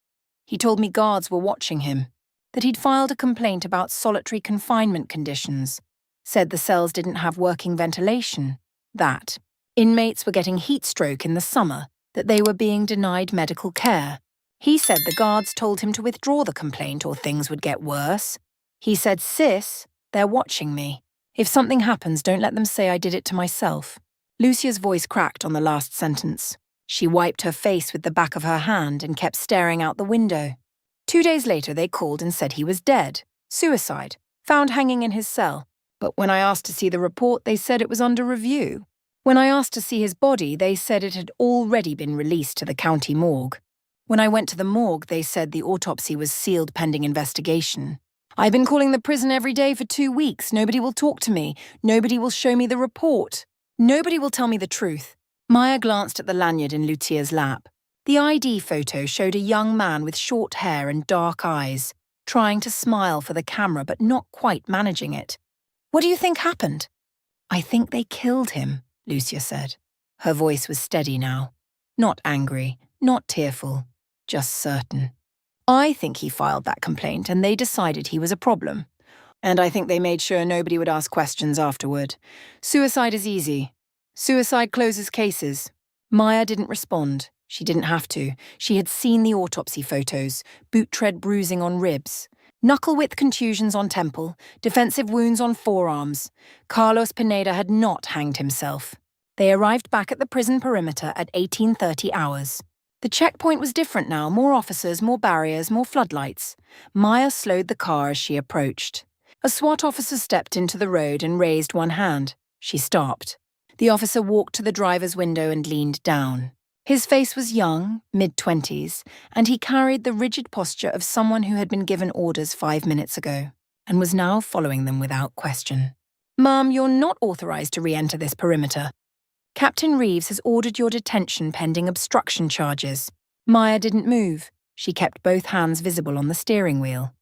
Speaker 1: He told me guards were watching him, that he'd filed a complaint about solitary confinement conditions, said the cells didn't have working ventilation, that inmates were getting heat stroke in the summer, that they were being denied medical care. He said the guards told him to withdraw the complaint or things would get worse. He said, "Sis, they're watching me. If something happens, don't let them say I did it to myself." Lucia's voice cracked on the last sentence. She wiped her face with the back of her hand and kept staring out the window. 2 days later, they called and said he was dead. Suicide. Found hanging in his cell. But when I asked to see the report, they said it was under review. When I asked to see his body, they said it had already been released to the county morgue. When I went to the morgue, they said the autopsy was sealed pending investigation. I've been calling the prison every day for 2 weeks. Nobody will talk to me. Nobody will show me the report. Nobody will tell me the truth. Maya glanced at the lanyard in Lucia's lap. The ID photo showed a young man with short hair and dark eyes, trying to smile for the camera but not quite managing it. "What do you think happened?" "I think they killed him," Lucia said. Her voice was steady now. Not angry, not tearful, just certain. "I think he filed that complaint and they decided he was a problem. And I think they made sure nobody would ask questions afterward. Suicide is easy. Suicide closes cases." Maya didn't respond. She didn't have to. She had seen the autopsy photos, boot tread bruising on ribs, knuckle-width contusions on temple, defensive wounds on forearms. Carlos Pineda had not hanged himself. They arrived back at the prison perimeter at 18:30 hours. The checkpoint was different now, more officers, more barriers, more floodlights. Maya slowed the car as she approached. A SWAT officer stepped into the road and raised one hand. She stopped. The officer walked to the driver's window and leaned down. His face was young, mid-20s, and he carried the rigid posture of someone who had been given orders 5 minutes ago, and was now following them without question. "Ma'am, you're not authorized to re-enter this perimeter. Captain Reeves has ordered your detention pending obstruction charges." Maya didn't move. She kept both hands visible on the steering wheel.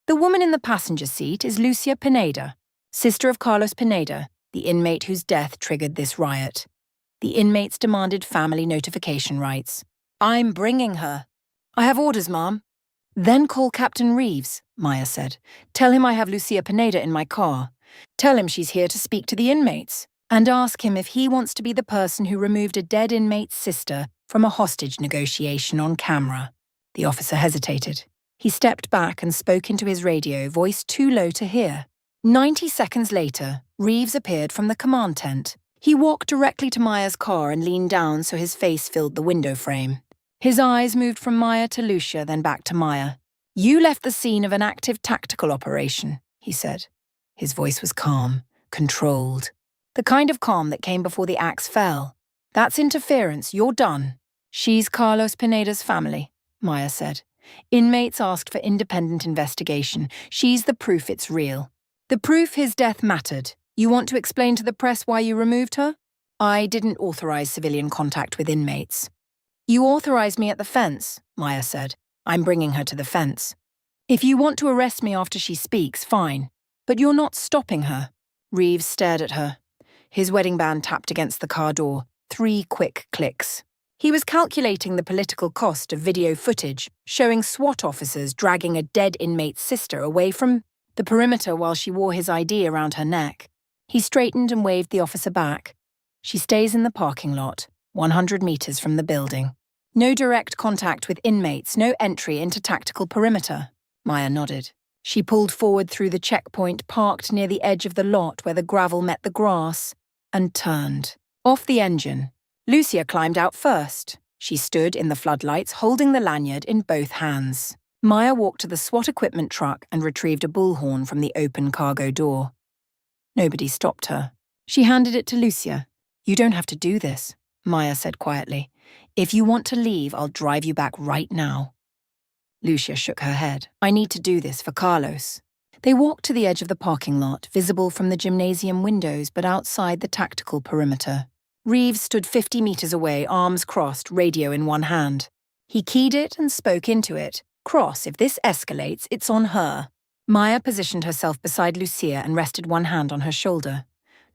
Speaker 1: "The woman in the passenger seat is Lucia Pineda, sister of Carlos Pineda, the inmate whose death triggered this riot. The inmates demanded family notification rights. I'm bringing her." "I have orders, ma'am." "Then call Captain Reeves," Maya said. "Tell him I have Lucia Pineda in my car. Tell him she's here to speak to the inmates. And ask him if he wants to be the person who removed a dead inmate's sister from a hostage negotiation on camera." The officer hesitated. He stepped back and spoke into his radio, voice too low to hear. 90 seconds later, Reeves appeared from the command tent. He walked directly to Maya's car and leaned down so his face filled the window frame. His eyes moved from Maya to Lucia, then back to Maya. "You left the scene of an active tactical operation," he said. His voice was calm, controlled. The kind of calm that came before the axe fell. "That's interference. You're done." "She's Carlos Pineda's family," Maya said. "Inmates asked for independent investigation. She's the proof it's real. The proof his death mattered. You want to explain to the press why you removed her?" "I didn't authorize civilian contact with inmates." "You authorized me at the fence," Maya said. "I'm bringing her to the fence. If you want to arrest me after she speaks, fine. But you're not stopping her." Reeves stared at her. His wedding band tapped against the car door. 3 quick clicks. He was calculating the political cost of video footage, showing SWAT officers dragging a dead inmate's sister away from the perimeter while she wore his ID around her neck. He straightened and waved the officer back. "She stays in the parking lot, 100 meters from the building. No direct contact with inmates, no entry into tactical perimeter." Maya nodded. She pulled forward through the checkpoint parked near the edge of the lot where the gravel met the grass, and turned. Off the engine. Lucia climbed out first. She stood in the floodlights, holding the lanyard in both hands. Maya walked to the SWAT equipment truck and retrieved a bullhorn from the open cargo door. Nobody stopped her. She handed it to Lucia. "You don't have to do this," Maya said quietly. "If you want to leave, I'll drive you back right now." Lucia shook her head. "I need to do this for Carlos." They walked to the edge of the parking lot, visible from the gymnasium windows but outside the tactical perimeter. Reeves stood 50 meters away, arms crossed, radio in one hand. He keyed it and spoke into it. "Cross, if this escalates, it's on her." Maya positioned herself beside Lucia and rested one hand on her shoulder.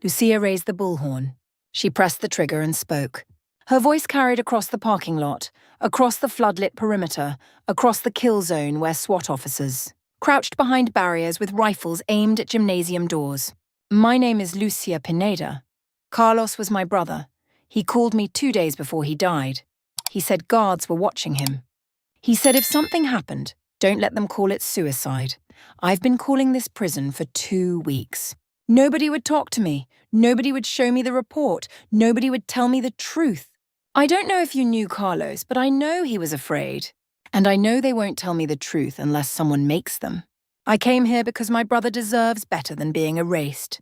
Speaker 1: Lucia raised the bullhorn. She pressed the trigger and spoke. Her voice carried across the parking lot, across the floodlit perimeter, across the kill zone where SWAT officers crouched behind barriers with rifles aimed at gymnasium doors. My name is Lucia Pineda. Carlos was my brother. He called me 2 days before he died. He said guards were watching him. He said if something happened, don't let them call it suicide. I've been calling this prison for 2 weeks. Nobody would talk to me. Nobody would show me the report. Nobody would tell me the truth. I don't know if you knew Carlos, but I know he was afraid. And I know they won't tell me the truth unless someone makes them. I came here because my brother deserves better than being erased.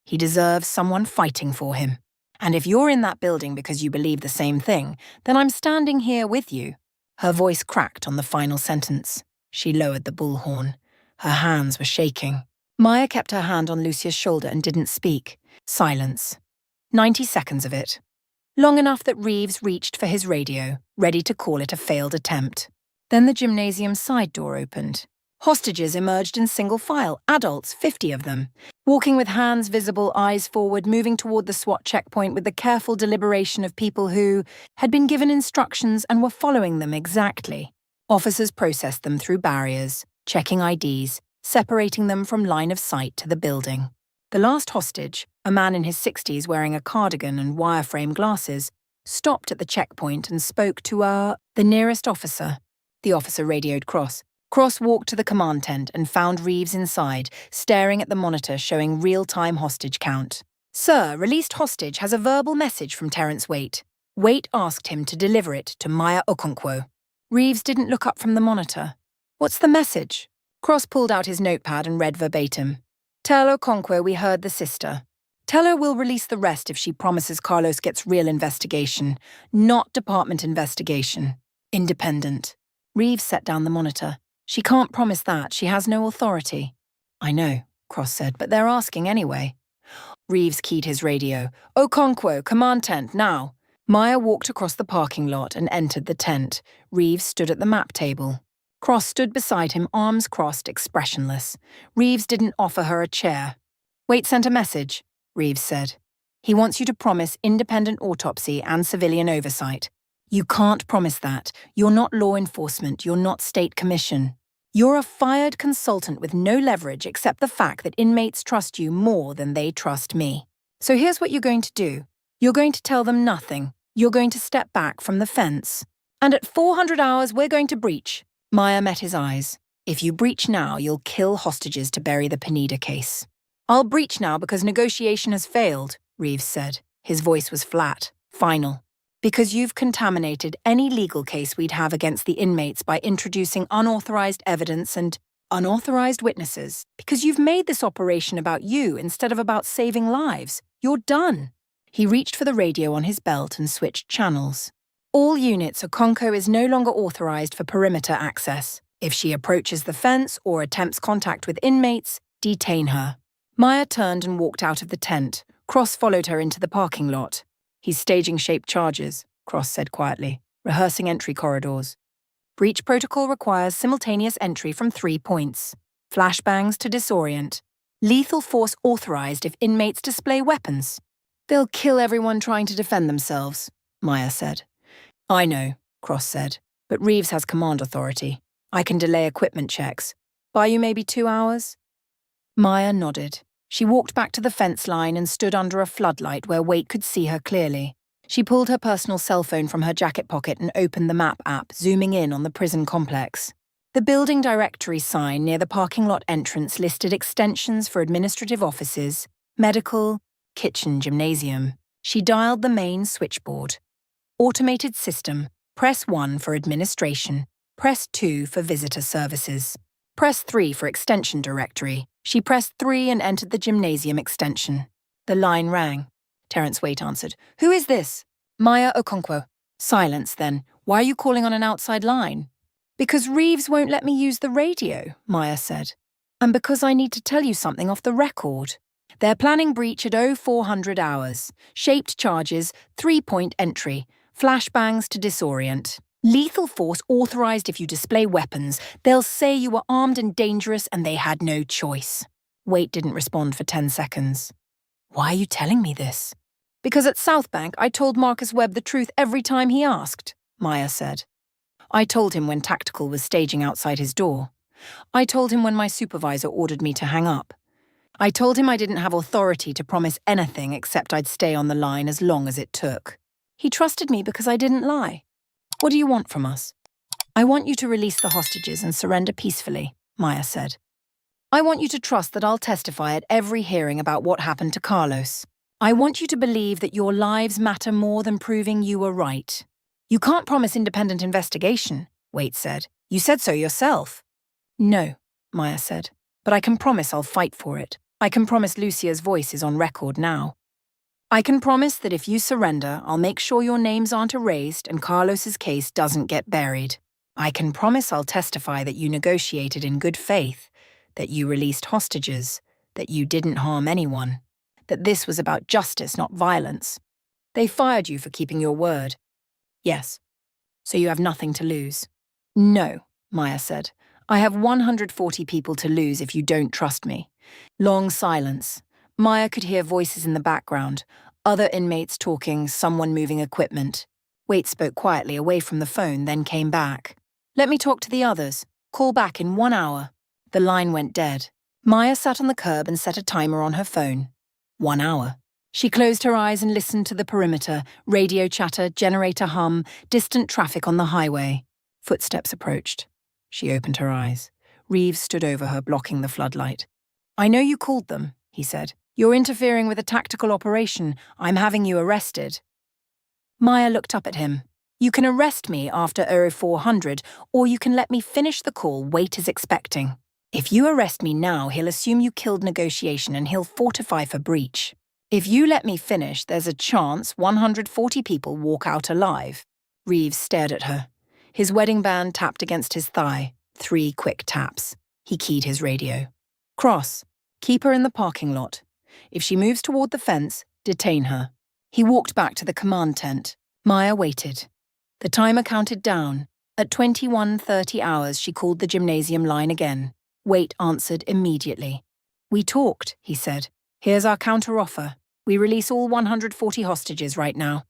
Speaker 1: He deserves someone fighting for him. And if you're in that building because you believe the same thing, then I'm standing here with you. Her voice cracked on the final sentence. She lowered the bullhorn. Her hands were shaking. Maya kept her hand on Lucia's shoulder and didn't speak. Silence. 90 seconds of it. Long enough that Reeves reached for his radio, ready to call it a failed attempt. Then the gymnasium side door opened. Hostages emerged in single file, adults, 50 of them, walking with hands visible, eyes forward, moving toward the SWAT checkpoint with the careful deliberation of people who had been given instructions and were following them exactly. Officers processed them through barriers, checking IDs, separating them from line of sight to the building. The last hostage, a man in his 60s wearing a cardigan and wireframe glasses, stopped at the checkpoint and spoke to the nearest officer. The officer radioed Cross. Cross walked to the command tent and found Reeves inside, staring at the monitor showing real-time hostage count. Sir, released hostage has a verbal message from Terence Waite. Waite asked him to deliver it to Maya Okonkwo. Reeves didn't look up from the monitor. What's the message? Cross pulled out his notepad and read verbatim. Tell Okonkwo we heard the sister. Tell her we'll release the rest if she promises Carlos gets real investigation, not department investigation. Independent. Reeves set down the monitor. She can't promise that. She has no authority. I know, Cross said, but they're asking anyway. Reeves keyed his radio. Okonkwo, command tent, now. Maya walked across the parking lot and entered the tent. Reeves stood at the map table. Cross stood beside him, arms crossed, expressionless. Reeves didn't offer her a chair. Waite sent a message, Reeves said. He wants you to promise independent autopsy and civilian oversight. You can't promise that. You're not law enforcement. You're not state commission. You're a fired consultant with no leverage except the fact that inmates trust you more than they trust me. So here's what you're going to do. You're going to tell them nothing. You're going to step back from the fence. And at 400 hours, we're going to breach. Maya met his eyes. If you breach now, you'll kill hostages to bury the Pineda case. I'll breach now because negotiation has failed, Reeves said. His voice was flat, final. Because you've contaminated any legal case we'd have against the inmates by introducing unauthorized evidence and unauthorized witnesses. Because you've made this operation about you instead of about saving lives. You're done. He reached for the radio on his belt and switched channels. All units, Okonkwo is no longer authorized for perimeter access. If she approaches the fence or attempts contact with inmates, detain her. Maya turned and walked out of the tent. Cross followed her into the parking lot. He's staging shaped charges, Cross said quietly, rehearsing entry corridors. Breach protocol requires simultaneous entry from 3 points. Flashbangs to disorient. Lethal force authorized if inmates display weapons. They'll kill everyone trying to defend themselves, Maya said. I know, Cross said, but Reeves has command authority. I can delay equipment checks. Buy you maybe 2 hours? Maya nodded. She walked back to the fence line and stood under a floodlight where Waite could see her clearly. She pulled her personal cell phone from her jacket pocket and opened the map app, zooming in on the prison complex. The building directory sign near the parking lot entrance listed extensions for administrative offices, medical, kitchen, gymnasium. She dialed the main switchboard. Automated system. Press 1 for administration. Press 2 for visitor services. Press 3 for extension directory. She pressed 3 and entered the gymnasium extension. The line rang. Terence Waite answered. Who is this? Maya Okonkwo. Silence, then. Why are you calling on an outside line? Because Reeves won't let me use the radio, Maya said. And because I need to tell you something off the record. They're planning breach at 0400 hours. Shaped charges, 3-point entry. Flashbangs to disorient. Lethal force authorized if you display weapons. They'll say you were armed and dangerous and they had no choice. Waite didn't respond for 10 seconds. Why are you telling me this? Because at South Bank, I told Marcus Webb the truth every time he asked, Maya said. I told him when Tactical was staging outside his door. I told him when my supervisor ordered me to hang up. I told him I didn't have authority to promise anything except I'd stay on the line as long as it took. He trusted me because I didn't lie. What do you want from us? I want you to release the hostages and surrender peacefully, Maya said. I want you to trust that I'll testify at every hearing about what happened to Carlos. I want you to believe that your lives matter more than proving you were right. You can't promise independent investigation, Waite said. You said so yourself. No, Maya said, but I can promise I'll fight for it. I can promise Lucia's voice is on record now. I can promise that if you surrender, I'll make sure your names aren't erased and Carlos's case doesn't get buried. I can promise I'll testify that you negotiated in good faith, that you released hostages, that you didn't harm anyone, that this was about justice, not violence. They fired you for keeping your word. Yes. So you have nothing to lose. No, Maya said. I have 140 people to lose if you don't trust me. Long silence. Maya could hear voices in the background, other inmates talking, someone moving equipment. Waite spoke quietly away from the phone, then came back. Let me talk to the others. Call back in 1 hour. The line went dead. Maya sat on the curb and set a timer on her phone. 1 hour. She closed her eyes and listened to the perimeter, radio chatter, generator hum, distant traffic on the highway. Footsteps approached. She opened her eyes. Reeves stood over her, blocking the floodlight. I know you called them, he said. You're interfering with a tactical operation. I'm having you arrested. Maya looked up at him. You can arrest me after 0400, or you can let me finish the call Waite is expecting. If you arrest me now, he'll assume you killed Negotiation and he'll fortify for breach. If you let me finish, there's a chance 140 people walk out alive. Reeves stared at her. His wedding band tapped against his thigh. 3 quick taps. He keyed his radio. Cross. Keep her in the parking lot. If she moves toward the fence, detain her. He walked back to the command tent. Maya waited. The timer counted down. At 21:30 hours, she called the gymnasium line again. Waite answered immediately. We talked, he said. Here's our counteroffer. We release all 140 hostages right now.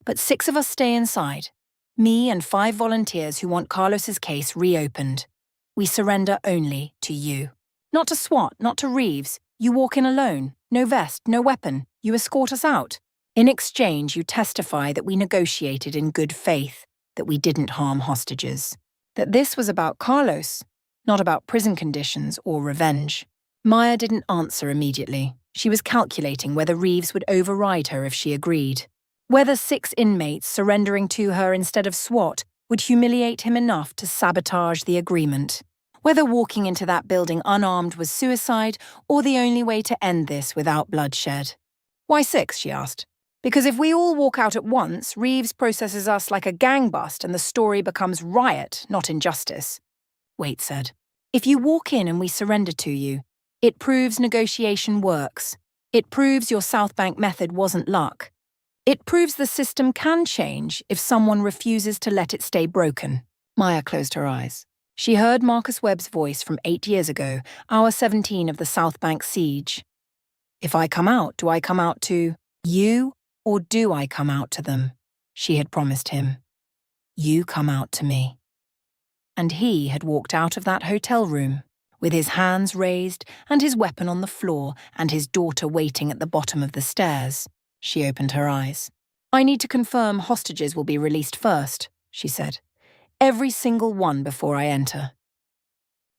Speaker 1: But 6 of us stay inside. Me and 5 volunteers who want Carlos's case reopened. We surrender only to you. Not to SWAT, not to Reeves. You walk in alone. No vest, no weapon. You escort us out. In exchange, you testify that we negotiated in good faith, that we didn't harm hostages. That this was about Carlos, not about prison conditions or revenge. Maya didn't answer immediately. She was calculating whether Reeves would override her if she agreed. Whether 6 inmates surrendering to her instead of SWAT would humiliate him enough to sabotage the agreement. Whether walking into that building unarmed was suicide or the only way to end this without bloodshed. Why 6, she asked. Because if we all walk out at once, Reeves processes us like a gang bust and the story becomes riot, not injustice. Waite said. If you walk in and we surrender to you, it proves negotiation works. It proves your South Bank method wasn't luck. It proves the system can change if someone refuses to let it stay broken. Maya closed her eyes. She heard Marcus Webb's voice from 8 years ago, hour 17 of the South Bank siege. If I come out, do I come out to you, or do I come out to them? She had promised him. You come out to me. And he had walked out of that hotel room, with his hands raised and his weapon on the floor and his daughter waiting at the bottom of the stairs. She opened her eyes. I need to confirm hostages will be released first, she said. Every single one before I enter.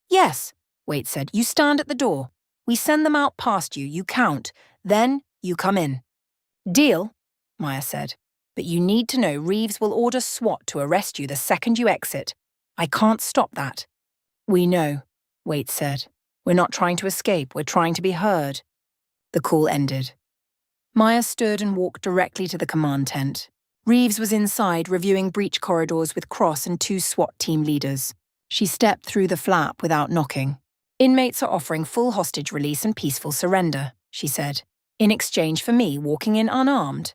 Speaker 1: Yes, Waite said. You stand at the door. We send them out past you, you count. Then you come in. Deal, Maya said. But you need to know Reeves will order SWAT to arrest you the second you exit. I can't stop that. We know, Waite said. We're not trying to escape, we're trying to be heard. The call ended. Maya stood and walked directly to the command tent. Reeves was inside reviewing breach corridors with Cross and 2 SWAT team leaders. She stepped through the flap without knocking. Inmates are offering full hostage release and peaceful surrender, she said, in exchange for me walking in unarmed.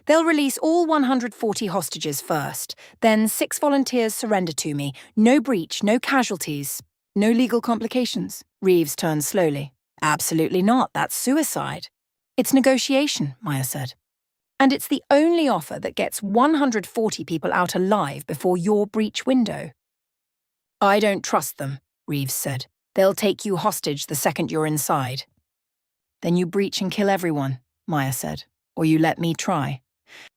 Speaker 1: They'll release all 140 hostages first, then 6 volunteers surrender to me. No breach, no casualties, no legal complications. Reeves turned slowly. Absolutely not, that's suicide. It's negotiation, Maya said. And it's the only offer that gets 140 people out alive before your breach window. I don't trust them, Reeves said. They'll take you hostage the second you're inside. Then you breach and kill everyone, Maya said. Or you let me try.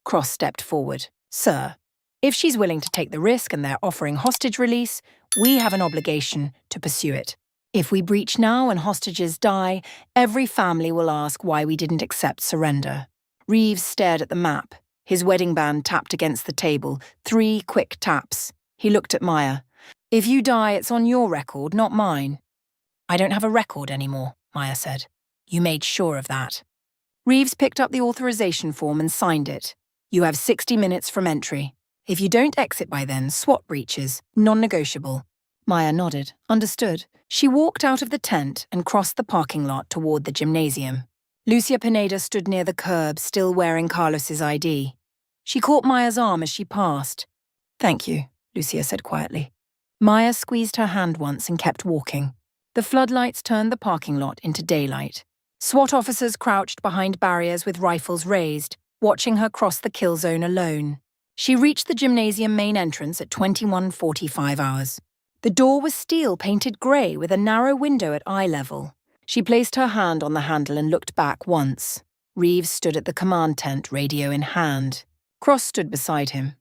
Speaker 1: Cross stepped forward. Sir, if she's willing to take the risk and they're offering hostage release, we have an obligation to pursue it. If we breach now and hostages die, every family will ask why we didn't accept surrender. Reeves stared at the map. His wedding band tapped against the table, 3 quick taps. He looked at Maya. If you die, it's on your record, not mine. I don't have a record anymore, Maya said. You made sure of that. Reeves picked up the authorization form and signed it. You have 60 minutes from entry. If you don't exit by then, SWAT breaches, non-negotiable. Maya nodded, understood. She walked out of the tent and crossed the parking lot toward the gymnasium. Lucia Pineda stood near the curb, still wearing Carlos's ID. She caught Maya's arm as she passed. Thank you, Lucia said quietly. Maya squeezed her hand once and kept walking. The floodlights turned the parking lot into daylight. SWAT officers crouched behind barriers with rifles raised, watching her cross the kill zone alone. She reached the gymnasium main entrance at 21:45 hours. The door was steel painted grey with a narrow window at eye level. She placed her hand on the handle and looked back once. Reeves stood at the command tent, radio in hand. Cross stood beside him.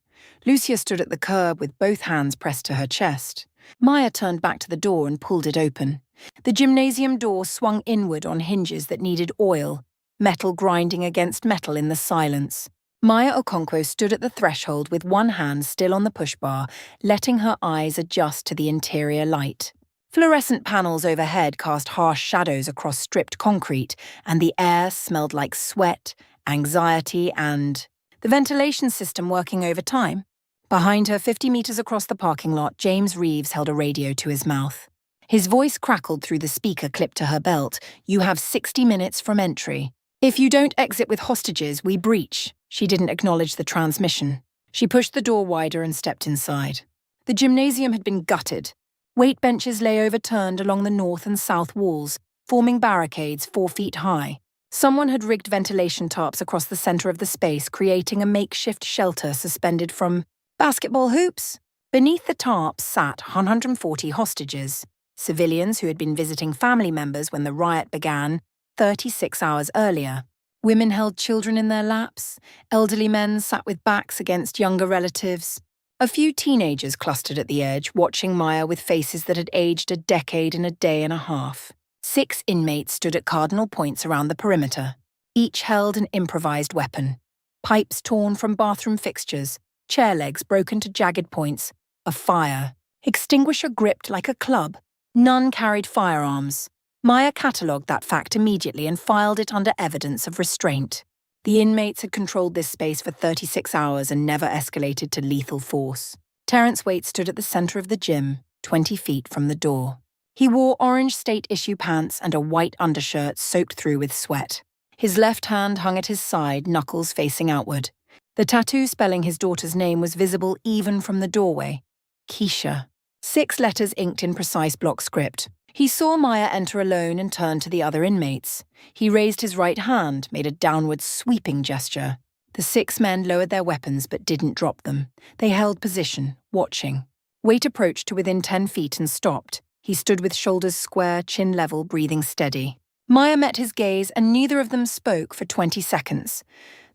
Speaker 1: Lucia stood at the curb with both hands pressed to her chest. Maya turned back to the door and pulled it open. The gymnasium door swung inward on hinges that needed oil, metal grinding against metal in the silence. Maya Okonkwo stood at the threshold with one hand still on the push bar, letting her eyes adjust to the interior light. Fluorescent panels overhead cast harsh shadows across stripped concrete, and the air smelled like sweat, anxiety, and the ventilation system working overtime. Behind her, 50 meters across the parking lot, James Reeves held a radio to his mouth. His voice crackled through the speaker clipped to her belt. You have 60 minutes from entry. If you don't exit with hostages, we breach. She didn't acknowledge the transmission. She pushed the door wider and stepped inside. The gymnasium had been gutted. Weight benches lay overturned along the north and south walls, forming barricades 4 feet high. Someone had rigged ventilation tarps across the center of the space, creating a makeshift shelter suspended from basketball hoops. Beneath the tarps sat 140 hostages, civilians who had been visiting family members when the riot began 36 hours earlier. Women held children in their laps. Elderly men sat with backs against younger relatives. A few teenagers clustered at the edge, watching Maya with faces that had aged a decade and a day and a half. 6 inmates stood at cardinal points around the perimeter. Each held an improvised weapon. Pipes torn from bathroom fixtures, chair legs broken to jagged points, a fire. Extinguisher gripped like a club. None carried firearms. Maya catalogued that fact immediately and filed it under evidence of restraint. The inmates had controlled this space for 36 hours and never escalated to lethal force. Terrence Waite stood at the center of the gym, 20 feet from the door. He wore orange state-issue pants and a white undershirt soaked through with sweat. His left hand hung at his side, knuckles facing outward. The tattoo spelling his daughter's name was visible even from the doorway. Keisha. 6 letters inked in precise block script. He saw Maya enter alone and turned to the other inmates. He raised his right hand, made a downward sweeping gesture. The 6 men lowered their weapons but didn't drop them. They held position, watching. Waite approached to within 10 feet and stopped. He stood with shoulders square, chin level, breathing steady. Maya met his gaze and neither of them spoke for 20 seconds.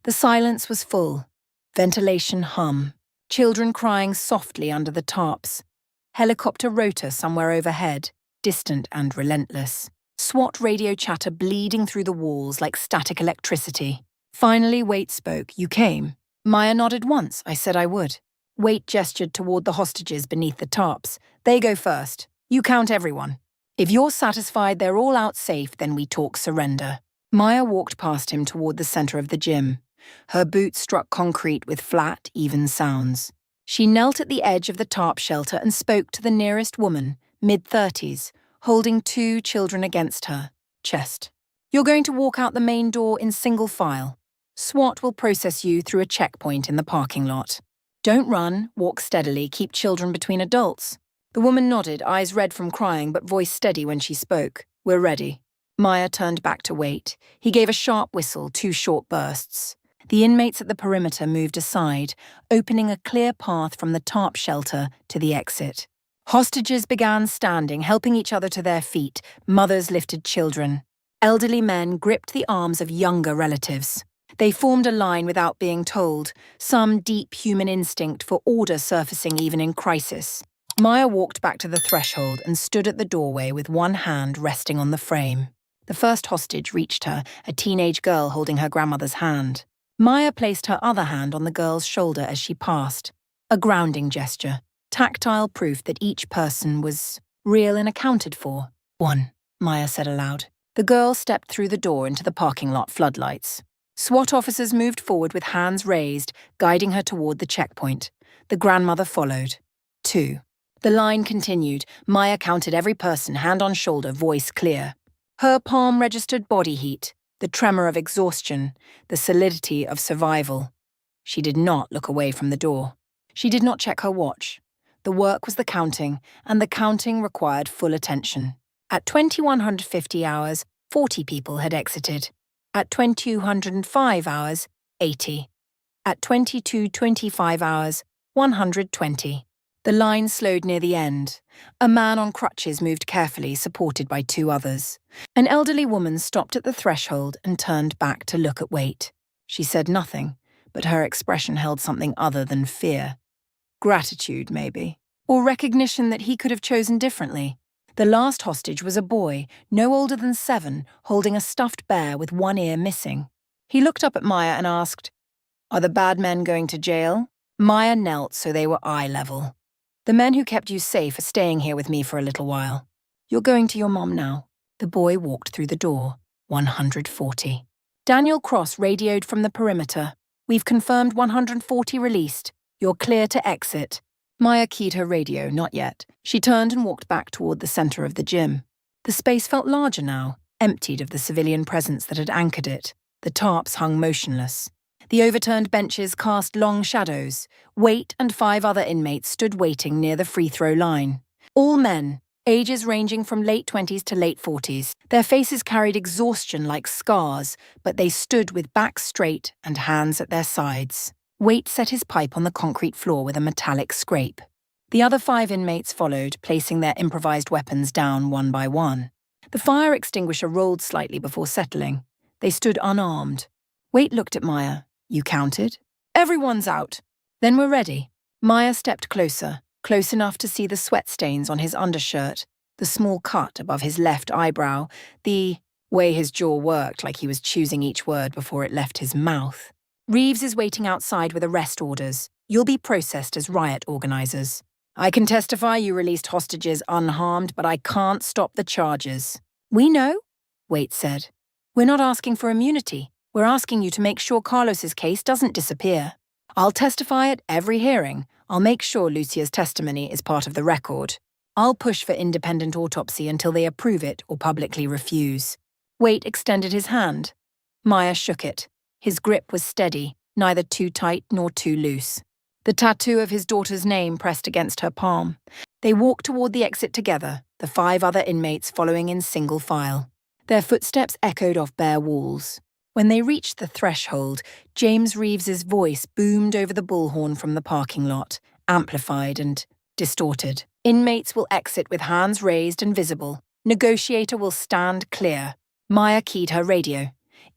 Speaker 1: The silence was full. Ventilation hum. Children crying softly under the tarps. Helicopter rotor somewhere overhead, distant and relentless. SWAT radio chatter bleeding through the walls like static electricity. Finally, Waite spoke. You came. Maya nodded once. I said I would. Waite gestured toward the hostages beneath the tarps. They go first. You count everyone. If you're satisfied they're all out safe, then we talk surrender. Maya walked past him toward the center of the gym. Her boots struck concrete with flat, even sounds. She knelt at the edge of the tarp shelter and spoke to the nearest woman, mid-30s, holding 2 children against her, chest. You're going to walk out the main door in single file. SWAT will process you through a checkpoint in the parking lot. Don't run, walk steadily, keep children between adults. The woman nodded, eyes red from crying but voice steady when she spoke. We're ready. Maya turned back to Waite. He gave a sharp whistle, 2 short bursts. The inmates at the perimeter moved aside, opening a clear path from the tarp shelter to the exit. Hostages began standing, helping each other to their feet. Mothers lifted children. Elderly men gripped the arms of younger relatives. They formed a line without being told, some deep human instinct for order surfacing even in crisis. Maya walked back to the threshold and stood at the doorway with one hand resting on the frame. The first hostage reached her, a teenage girl holding her grandmother's hand. Maya placed her other hand on the girl's shoulder as she passed, a grounding gesture, tactile proof that each person was real and accounted for. "One," Maya said aloud. The girl stepped through the door into the parking lot floodlights. SWAT officers moved forward with hands raised, guiding her toward the checkpoint. The grandmother followed. 2. The line continued. Maya counted every person, hand on shoulder, voice clear. Her palm registered body heat, the tremor of exhaustion, the solidity of survival. She did not look away from the door. She did not check her watch. The work was the counting, and the counting required full attention. At 2150 hours, 40 people had exited. At 2205 hours, 80. At 2225 hours, 120. The line slowed near the end. A man on crutches moved carefully, supported by 2 others. An elderly woman stopped at the threshold and turned back to look at Waite. She said nothing, but her expression held something other than fear. Gratitude, maybe, or recognition that he could have chosen differently. The last hostage was a boy, no older than 7, holding a stuffed bear with one ear missing. He looked up at Maya and asked, "Are the bad men going to jail?" Maya knelt so they were eye level. "The men who kept you safe are staying here with me for a little while. You're going to your mom now." The boy walked through the door. 140. Daniel Cross radioed from the perimeter. "We've confirmed 140 released. You're clear to exit." Maya keyed her radio, not yet. She turned and walked back toward the center of the gym. The space felt larger now, emptied of the civilian presence that had anchored it. The tarps hung motionless. The overturned benches cast long shadows. Waite and 5 other inmates stood waiting near the free-throw line. All men, ages ranging from late 20s to late 40s. Their faces carried exhaustion like scars, but they stood with backs straight and hands at their sides. Waite set his pipe on the concrete floor with a metallic scrape. The other 5 inmates followed, placing their improvised weapons down one by one. The fire extinguisher rolled slightly before settling. They stood unarmed. Waite looked at Maya. "You counted?" "Everyone's out." "Then we're ready." Maya stepped closer, close enough to see the sweat stains on his undershirt, the small cut above his left eyebrow, the way his jaw worked like he was choosing each word before it left his mouth. "Reeves is waiting outside with arrest orders. You'll be processed as riot organizers. I can testify you released hostages unharmed, but I can't stop the charges." "We know," Waite said. "We're not asking for immunity. We're asking you to make sure Carlos's case doesn't disappear. I'll testify at every hearing. I'll make sure Lucia's testimony is part of the record. I'll push for independent autopsy until they approve it or publicly refuse." Waite extended his hand. Maya shook it. His grip was steady, neither too tight nor too loose. The tattoo of his daughter's name pressed against her palm. They walked toward the exit together, the 5 other inmates following in single file. Their footsteps echoed off bare walls. When they reached the threshold, James Reeves's voice boomed over the bullhorn from the parking lot, amplified and distorted. "Inmates will exit with hands raised and visible. Negotiator will stand clear." Maya keyed her radio.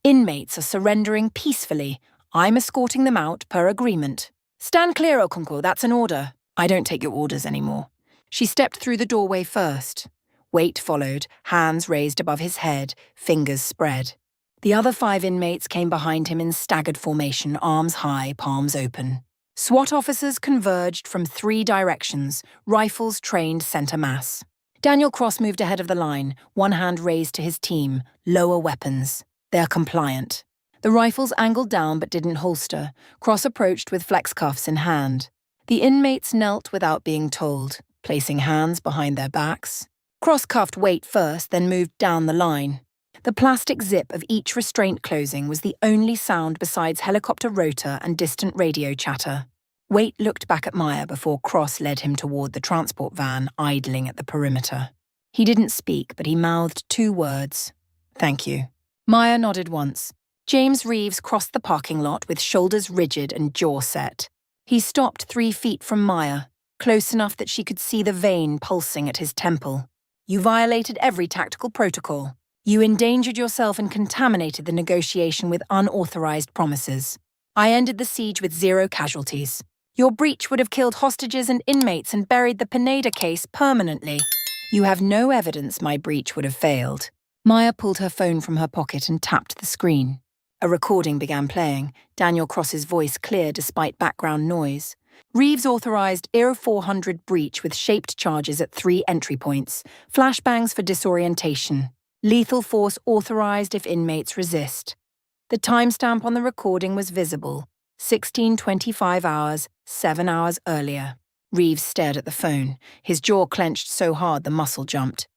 Speaker 1: "Inmates are surrendering peacefully. I'm escorting them out per agreement." "Stand clear, Okonkwo, that's an order." "I don't take your orders anymore." She stepped through the doorway first. Waite followed, hands raised above his head, fingers spread. The other 5 inmates came behind him in staggered formation, arms high, palms open. SWAT officers converged from 3 directions, rifles trained center mass. Daniel Cross moved ahead of the line, one hand raised to his team, lower weapons. They're compliant. The rifles angled down but didn't holster. Cross approached with flex cuffs in hand. The inmates knelt without being told, placing hands behind their backs. Cross cuffed Waite first, then moved down the line. The plastic zip of each restraint closing was the only sound besides helicopter rotor and distant radio chatter. Waite looked back at Maya before Cross led him toward the transport van idling at the perimeter. He didn't speak, but he mouthed 2 words. "Thank you." Maya nodded once. James Reeves crossed the parking lot with shoulders rigid and jaw set. He stopped 3 feet from Maya, close enough that she could see the vein pulsing at his temple. You violated every tactical protocol. You endangered yourself and contaminated the negotiation with unauthorized promises. I ended the siege with 0 casualties. Your breach would have killed hostages and inmates and buried the Pineda case permanently. You have no evidence my breach would have failed. Maya pulled her phone from her pocket and tapped the screen. A recording began playing, Daniel Cross's voice clear despite background noise. Reeves authorized IRA 400 breach with shaped charges at 3 entry points, flashbangs for disorientation. Lethal force authorized if inmates resist. The timestamp on the recording was visible, 16:25 hours, 7 hours earlier. Reeves stared at the phone, his jaw clenched so hard the muscle jumped.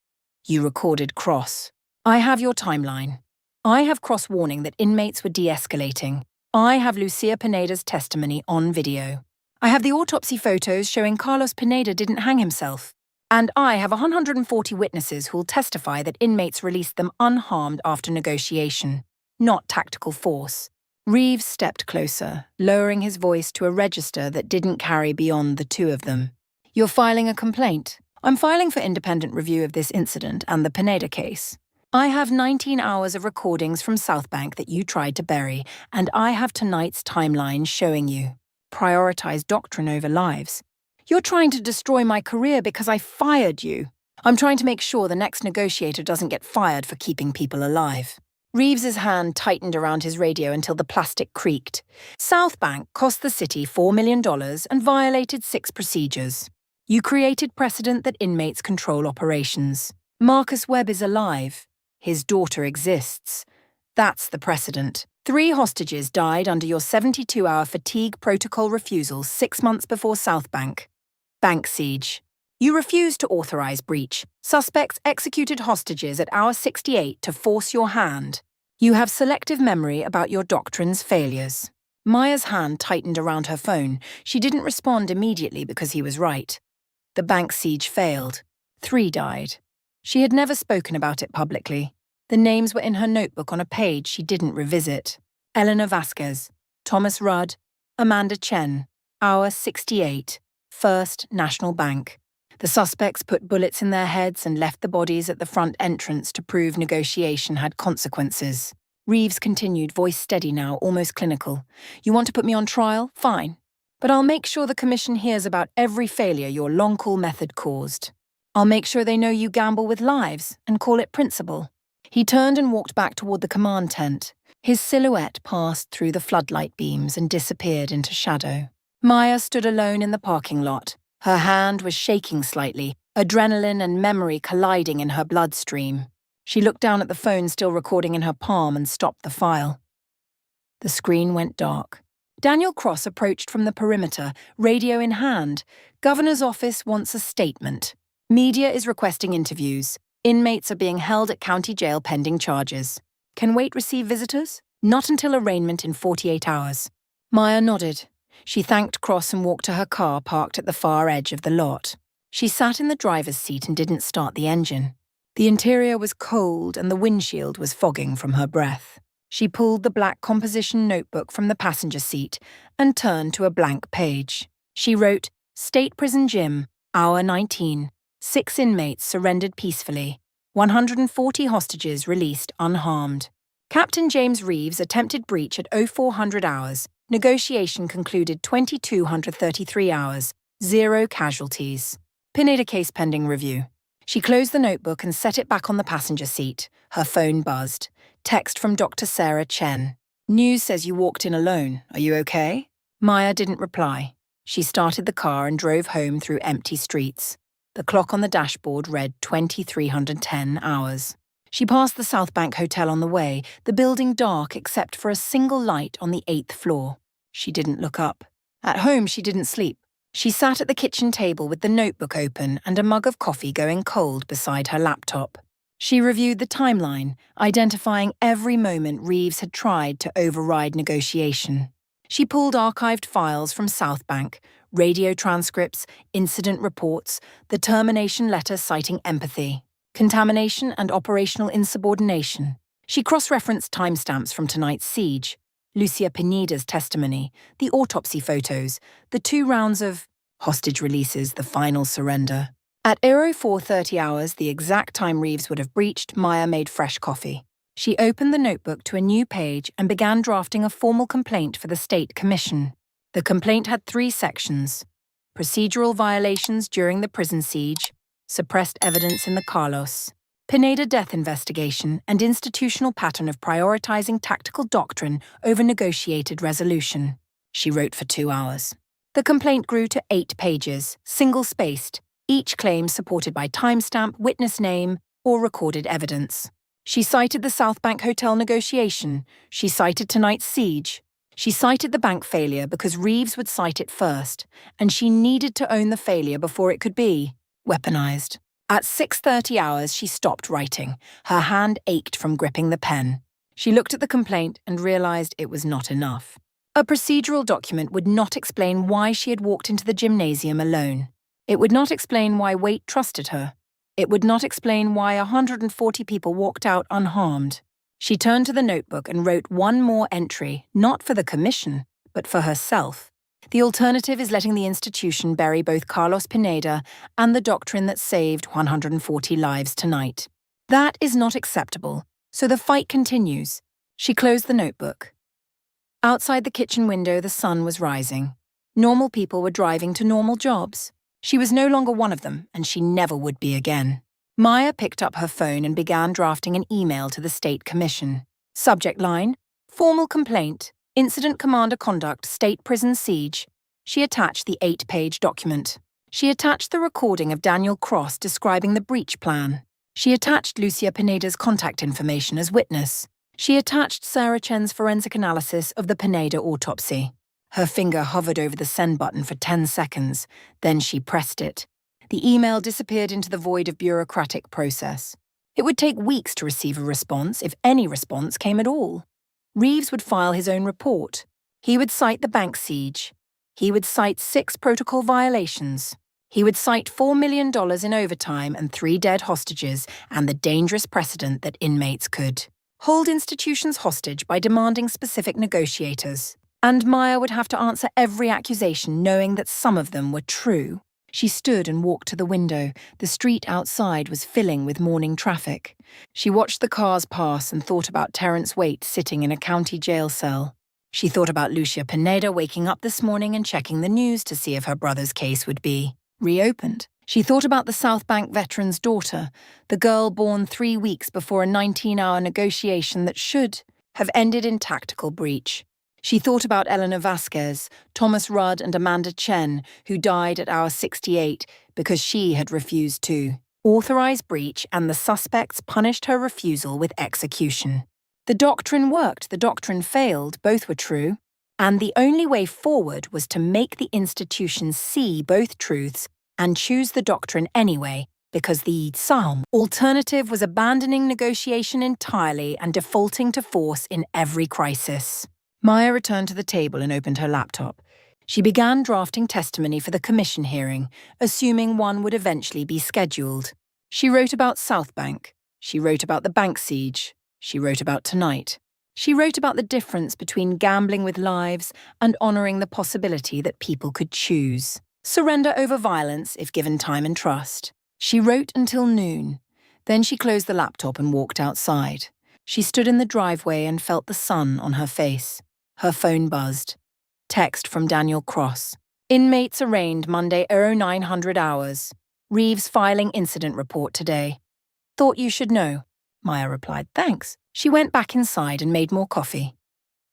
Speaker 1: You recorded Cross. I have your timeline. I have Cross warning that inmates were de-escalating. I have Lucia Pineda's testimony on video. I have the autopsy photos showing Carlos Pineda didn't hang himself. And I have 140 witnesses who'll testify that inmates released them unharmed after negotiation, not tactical force. Reeves stepped closer, lowering his voice to a register that didn't carry beyond the 2 of them. You're filing a complaint. I'm filing for independent review of this incident and the Pineda case. I have 19 hours of recordings from South Bank that you tried to bury, and I have tonight's timeline showing you. Prioritize doctrine over lives. You're trying to destroy my career because I fired you. I'm trying to make sure the next negotiator doesn't get fired for keeping people alive. Reeves's hand tightened around his radio until the plastic creaked. South Bank cost the city $4 million and violated 6 procedures. You created precedent that inmates control operations. Marcus Webb is alive. His daughter exists. That's the precedent. 3 hostages died under your 72-hour fatigue protocol refusal 6 months before South Bank. Bank siege. You refused to authorize breach. Suspects executed hostages at hour 68 to force your hand. You have selective memory about your doctrine's failures. Maya's hand tightened around her phone. She didn't respond immediately because he was right. The bank siege failed. 3 died. She had never spoken about it publicly. The names were in her notebook on a page she didn't revisit. Eleanor Vasquez, Thomas Rudd, Amanda Chen, hour 68, First National Bank. The suspects put bullets in their heads and left the bodies at the front entrance to prove negotiation had consequences. Reeves continued, voice steady now, almost clinical. You want to put me on trial? Fine. But I'll make sure the commission hears about every failure your long-call method caused. I'll make sure they know you gamble with lives and call it principle. He turned and walked back toward the command tent. His silhouette passed through the floodlight beams and disappeared into shadow. Maya stood alone in the parking lot. Her hand was shaking slightly, adrenaline and memory colliding in her bloodstream. She looked down at the phone still recording in her palm and stopped the file. The screen went dark. Daniel Cross approached from the perimeter, radio in hand. Governor's office wants a statement. Media is requesting interviews. Inmates are being held at county jail pending charges. Can wait receive visitors? Not until arraignment in 48 hours. Maya nodded. She thanked Cross and walked to her car parked at the far edge of the lot. She sat in the driver's seat and didn't start the engine. The interior was cold and the windshield was fogging from her breath. She pulled the black composition notebook from the passenger seat and turned to a blank page. She wrote, State Prison Gym, hour 19. 6 inmates surrendered peacefully. 140 hostages released unharmed. Captain James Reeves attempted breach at 0400 hours. Negotiation concluded 2233 hours. 0 casualties. Pineda case pending review. She closed the notebook and set it back on the passenger seat. Her phone buzzed. Text from Dr. Sarah Chen. News says you walked in alone. Are you okay? Maya didn't reply. She started the car and drove home through empty streets. The clock on the dashboard read 2310 hours. She passed the South Bank Hotel on the way, the building dark except for a single light on the 8th floor. She didn't look up. At home, she didn't sleep. She sat at the kitchen table with the notebook open and a mug of coffee going cold beside her laptop. She reviewed the timeline, identifying every moment Reeves had tried to override negotiation. She pulled archived files from South Bank, radio transcripts, incident reports, the termination letter citing empathy, contamination and operational insubordination. She cross-referenced timestamps from tonight's siege, Lucia Pineda's testimony, the autopsy photos, the 2 rounds of hostage releases, the final surrender. At 04:30 hours, the exact time Reeves would have breached, Maya made fresh coffee. She opened the notebook to a new page and began drafting a formal complaint for the State Commission. The complaint had 3 sections: procedural violations during the prison siege, suppressed evidence in the Carlos, Pineda death investigation, and institutional pattern of prioritizing tactical doctrine over negotiated resolution. She wrote for 2 hours. The complaint grew to 8 pages, single-spaced, each claim supported by timestamp, witness name, or recorded evidence. She cited the South Bank Hotel negotiation. She cited tonight's siege. She cited the bank failure because Reeves would cite it first, and she needed to own the failure before it could be weaponized. At 6:30 hours, she stopped writing. Her hand ached from gripping the pen. She looked at the complaint and realized it was not enough. A procedural document would not explain why she had walked into the gymnasium alone. It would not explain why Waite trusted her. It would not explain why 140 people walked out unharmed. She turned to the notebook and wrote one more entry, not for the commission, but for herself. The alternative is letting the institution bury both Carlos Pineda and the doctrine that saved 140 lives tonight. That is not acceptable, so the fight continues. She closed the notebook. Outside the kitchen window, the sun was rising. Normal people were driving to normal jobs. She was no longer one of them, and she never would be again. Maya picked up her phone and began drafting an email to the State Commission. Subject line: formal complaint, Incident Commander Conduct, State Prison Siege. She attached the 8-page document. She attached the recording of Daniel Cross describing the breach plan. She attached Lucia Pineda's contact information as witness. She attached Sarah Chen's forensic analysis of the Pineda autopsy. Her finger hovered over the send button for 10 seconds, then she pressed it. The email disappeared into the void of bureaucratic process. It would take weeks to receive a response, if any response came at all. Reeves would file his own report. He would cite the bank siege. He would cite 6 protocol violations. He would cite $4 million in overtime and 3 dead hostages and the dangerous precedent that inmates could hold institutions hostage by demanding specific negotiators. And Maya would have to answer every accusation knowing that some of them were true. She stood and walked to the window. The street outside was filling with morning traffic. She watched the cars pass and thought about Terence Waite sitting in a county jail cell. She thought about Lucia Pineda waking up this morning and checking the news to see if her brother's case would be reopened. She thought about the South Bank veteran's daughter, the girl born 3 weeks before a 19-hour negotiation that should have ended in tactical breach. She thought about Eleanor Vasquez, Thomas Rudd and Amanda Chen, who died at hour 68 because she had refused to authorize breach, and the suspects punished her refusal with execution. The doctrine worked, the doctrine failed, both were true. And the only way forward was to make the institution see both truths and choose the doctrine anyway, because the psalm alternative was abandoning negotiation entirely and defaulting to force in every crisis. Maya returned to the table and opened her laptop. She began drafting testimony for the commission hearing, assuming one would eventually be scheduled. She wrote about South Bank. She wrote about the bank siege. She wrote about tonight. She wrote about the difference between gambling with lives and honoring the possibility that people could choose. Surrender over violence if given time and trust. She wrote until noon. Then she closed the laptop and walked outside. She stood in the driveway and felt the sun on her face. Her phone buzzed. Text from Daniel Cross. Inmates arraigned Monday 0900 hours. Reeves filing incident report today. Thought you should know. Maya replied, thanks. She went back inside and made more coffee.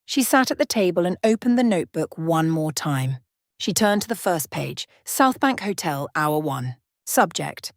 Speaker 1: She sat at the table and opened the notebook one more time. She turned to the first page, South Bank Hotel, Hour 1. Subject: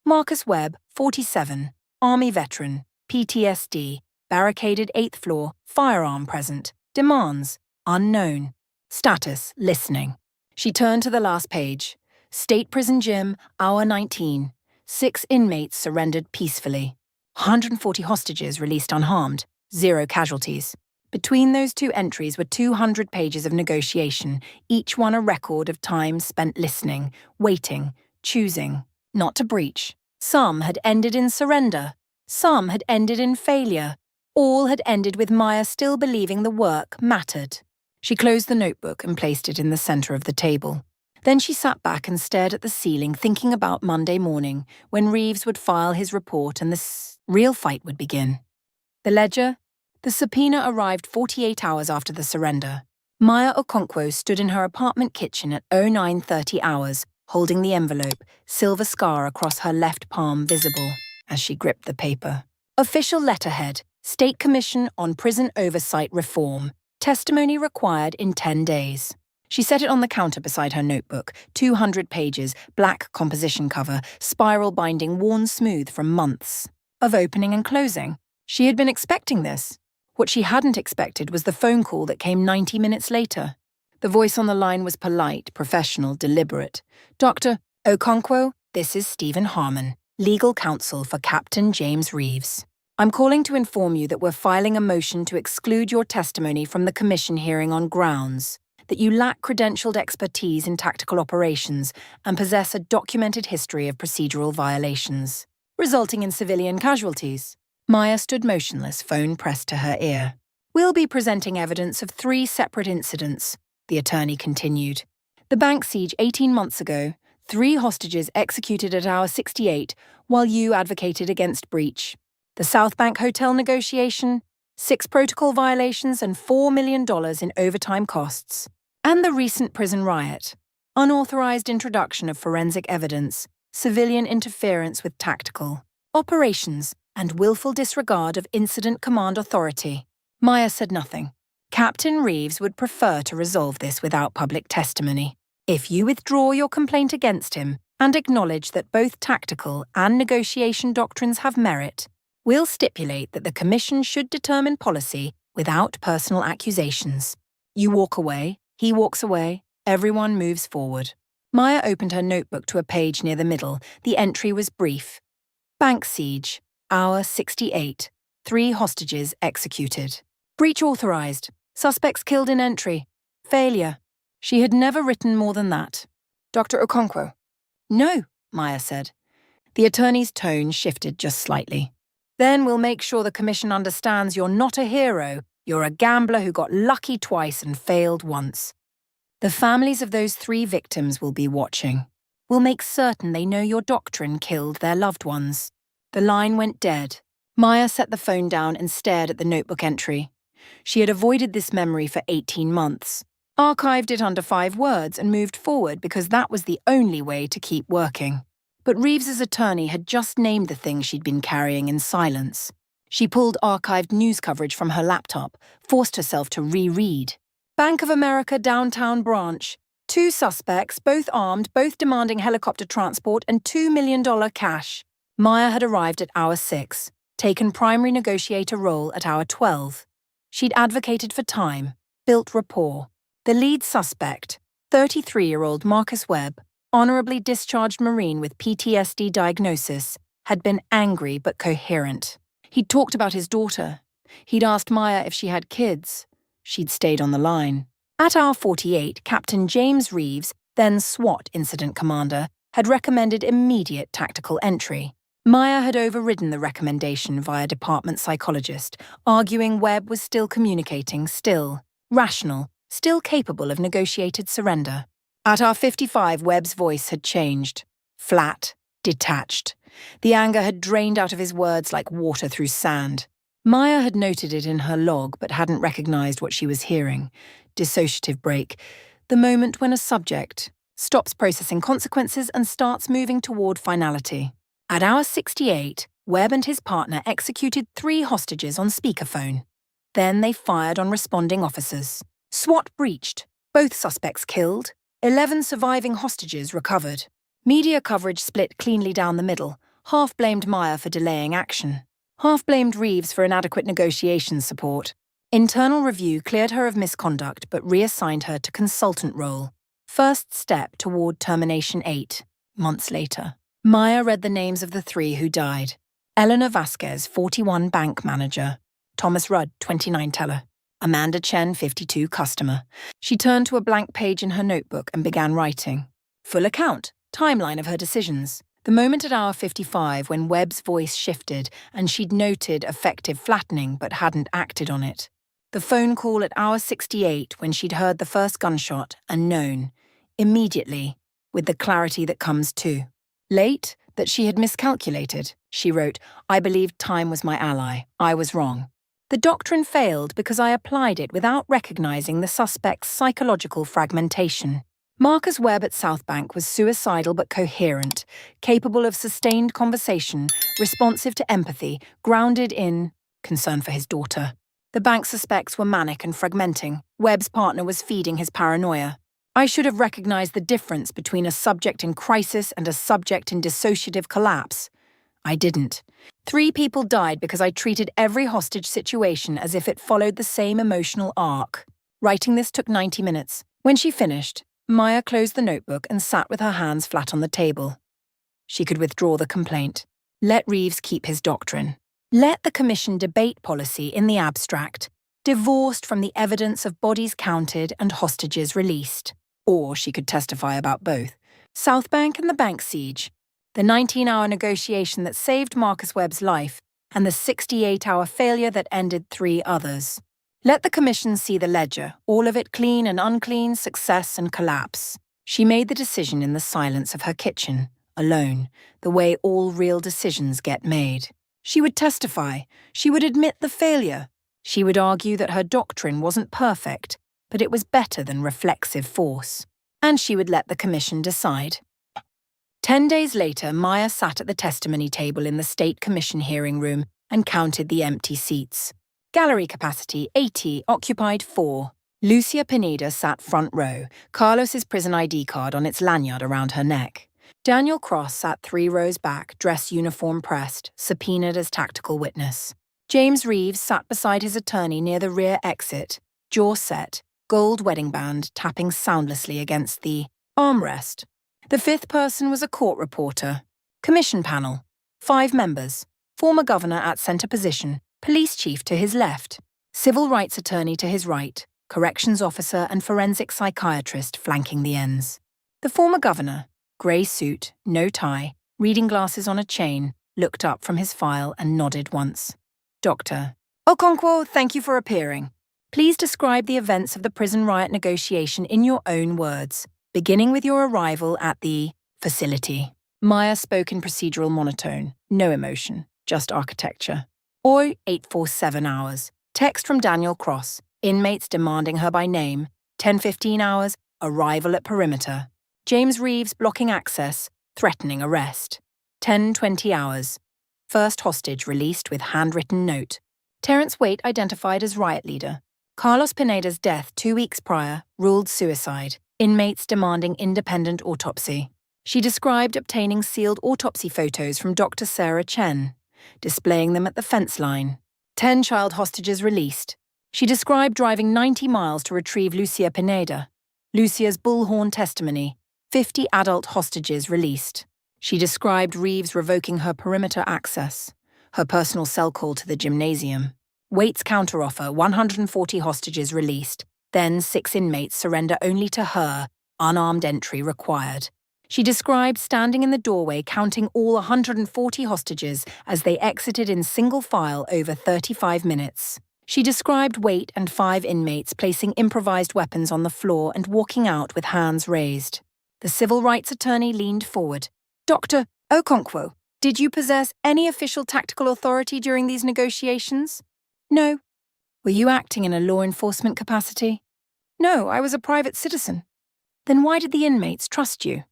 Speaker 1: Marcus Webb, 47, Army veteran, PTSD, barricaded 8th floor, firearm present, demands, unknown. Status, listening. She turned to the last page. State Prison Gym, Hour 19. 6 inmates surrendered peacefully. 140 hostages released unharmed, 0 casualties. Between those 2 entries were 200 pages of negotiation, each one a record of time spent listening, waiting, choosing, not to breach. Some had ended in surrender. Some had ended in failure. All had ended with Maya still believing the work mattered. She closed the notebook and placed it in the center of the table. Then she sat back and stared at the ceiling, thinking about Monday morning, when Reeves would file his report and the real fight would begin. The ledger? The subpoena arrived 48 hours after the surrender. Maya Okonkwo stood in her apartment kitchen at 09:30 hours, holding the envelope, silver scar across her left palm visible as she gripped the paper. Official letterhead, State Commission on Prison Oversight Reform, testimony required in 10 days. She set it on the counter beside her notebook, 200 pages, black composition cover, spiral binding worn smooth from months of opening and closing. She had been expecting this. What she hadn't expected was the phone call that came 90 minutes later. The voice on the line was polite, professional, deliberate. "Dr. Okonkwo, this is Stephen Harmon, legal counsel for Captain James Reeves. I'm calling to inform you that we're filing a motion to exclude your testimony from the commission hearing on grounds that you lack credentialed expertise in tactical operations and possess a documented history of procedural violations, resulting in civilian casualties." Maya stood motionless, phone pressed to her ear. "We'll be presenting evidence of 3 separate incidents," the attorney continued. "The bank siege 18 months ago, 3 hostages executed at hour 68 while you advocated against breach. The South Bank Hotel negotiation, 6 protocol violations and $4 million in overtime costs. And the recent prison riot, unauthorized introduction of forensic evidence, civilian interference with tactical operations, and willful disregard of incident command authority." Maya said nothing. Captain Reeves would prefer to resolve this without public testimony. If you withdraw your complaint against him and acknowledge that both tactical and negotiation doctrines have merit, we'll stipulate that the Commission should determine policy without personal accusations. You walk away, he walks away, everyone moves forward. Maya opened her notebook to a page near the middle. The entry was brief. Bank siege. Hour 68. 3 hostages executed. Breach authorized. Suspects killed in entry. Failure. She had never written more than that. "Dr. Okonkwo." "No," Maya said. The attorney's tone shifted just slightly. "Then we'll make sure the commission understands you're not a hero. You're a gambler who got lucky twice and failed once. The families of those 3 victims will be watching. We'll make certain they know your doctrine killed their loved ones." The line went dead. Maya set the phone down and stared at the notebook entry. She had avoided this memory for 18 months, archived it under 5 words and moved forward because that was the only way to keep working. But Reeves's attorney had just named the thing she'd been carrying in silence. She pulled archived news coverage from her laptop, forced herself to reread. Bank of America downtown branch. 2 suspects, both armed, both demanding helicopter transport and $2 million cash. Maya had arrived at hour 6, taken primary negotiator role at hour 12. She'd advocated for time, built rapport. The lead suspect, 33-year-old Marcus Webb, honorably discharged Marine with PTSD diagnosis, had been angry but coherent. He'd talked about his daughter. He'd asked Maya if she had kids. She'd stayed on the line. At hour 48, Captain James Reeves, then SWAT incident commander, had recommended immediate tactical entry. Maya had overridden the recommendation via department psychologist, arguing Webb was still communicating, still rational, still capable of negotiated surrender. At hour 55, Webb's voice had changed. Flat, detached. The anger had drained out of his words like water through sand. Maya had noted it in her log but hadn't recognized what she was hearing. Dissociative break. The moment when a subject stops processing consequences and starts moving toward finality. At hour 68, Webb and his partner executed 3 hostages on speakerphone. Then they fired on responding officers. SWAT breached. Both suspects killed. 11 surviving hostages recovered. Media coverage split cleanly down the middle. Half blamed Maya for delaying action. Half blamed Reeves for inadequate negotiation support. Internal review cleared her of misconduct but reassigned her to consultant role. First step toward termination 8, months later. Maya read the names of the 3 who died. Eleanor Vasquez, 41, bank manager. Thomas Rudd, 29, teller. Amanda Chen, 52, customer. She turned to a blank page in her notebook and began writing. Full account, timeline of her decisions. The moment at hour 55 when Webb's voice shifted and she'd noted effective flattening but hadn't acted on it. The phone call at hour 68 when she'd heard the first gunshot and known, immediately, with the clarity that comes too. Late, that she had miscalculated. She wrote, "I believed time was my ally. I was wrong. The doctrine failed because I applied it without recognizing the suspect's psychological fragmentation. Marcus Webb at South Bank was suicidal but coherent, capable of sustained conversation, responsive to empathy, grounded in concern for his daughter. The bank suspects were manic and fragmenting. Webb's partner was feeding his paranoia. I should have recognized the difference between a subject in crisis and a subject in dissociative collapse. I didn't. 3 people died because I treated every hostage situation as if it followed the same emotional arc. Writing this took 90 minutes. When she finished, Maya closed the notebook and sat with her hands flat on the table. She could withdraw the complaint. Let Reeves keep his doctrine. Let the Commission debate policy in the abstract, divorced from the evidence of bodies counted and hostages released. Or she could testify about both. South Bank and the bank siege, the 19-hour negotiation that saved Marcus Webb's life, and the 68-hour failure that ended 3 others. Let the Commission see the ledger, all of it clean and unclean, success and collapse. She made the decision in the silence of her kitchen, alone, the way all real decisions get made. She would testify. She would admit the failure. She would argue that her doctrine wasn't perfect, but it was better than reflexive force. And she would let the Commission decide. 10 days later, Maya sat at the testimony table in the State Commission hearing room and counted the empty seats. Gallery capacity 80, occupied 4. Lucia Pineda sat front row, Carlos's prison ID card on its lanyard around her neck. Daniel Cross sat 3 rows back, dress uniform pressed, subpoenaed as tactical witness. James Reeves sat beside his attorney near the rear exit, jaw set, gold wedding band tapping soundlessly against the armrest. The 5th person was a court reporter. Commission panel. 5 members. Former governor at centre position, police chief to his left, civil rights attorney to his right, corrections officer and forensic psychiatrist flanking the ends. The former governor, grey suit, no tie, reading glasses on a chain, looked up from his file and nodded once. Dr. Okonkwo, thank you for appearing. Please describe the events of the prison riot negotiation in your own words, beginning with your arrival at the facility. Maya spoke in procedural monotone, no emotion, just architecture. Oi, 847 hours. Text from Daniel Cross. Inmates demanding her by name. 10:15 hours. Arrival at perimeter. James Reeves blocking access, threatening arrest. 10:20 hours. First hostage released with handwritten note. Terence Waite identified as riot leader. Carlos Pineda's death 2 weeks prior, ruled suicide. Inmates demanding independent autopsy. She described obtaining sealed autopsy photos from Dr. Sarah Chen, displaying them at the fence line. 10 child hostages released. She described driving 90 miles to retrieve Lucia Pineda. Lucia's bullhorn testimony. 50 adult hostages released. She described Reeves revoking her perimeter access. Her personal cell call to the gymnasium. Waite's counteroffer, 140 hostages released. Then 6 inmates surrender only to her, unarmed entry required. She described standing in the doorway counting all 140 hostages as they exited in single file over 35 minutes. She described Waite and 5 inmates placing improvised weapons on the floor and walking out with hands raised. The civil rights attorney leaned forward. Dr. Okonkwo, did you possess any official tactical authority during these negotiations? No. Were you acting in a law enforcement capacity? No, I was a private citizen. Then why did the inmates trust you?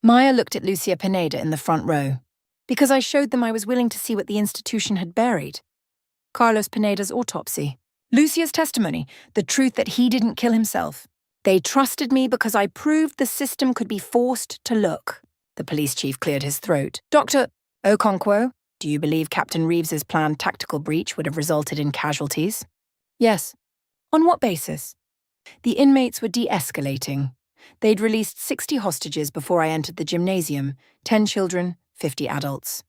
Speaker 1: Maya looked at Lucia Pineda in the front row. Because I showed them I was willing to see what the institution had buried. Carlos Pineda's autopsy. Lucia's testimony, the truth that he didn't kill himself. They trusted me because I proved the system could be forced to look. The police chief cleared his throat. Dr. Okonkwo, do you believe Captain Reeves's planned tactical breach would have resulted in casualties? Yes. On what basis? The inmates were de-escalating. They'd released 60 hostages before I entered the gymnasium, 10 children, 50 adults.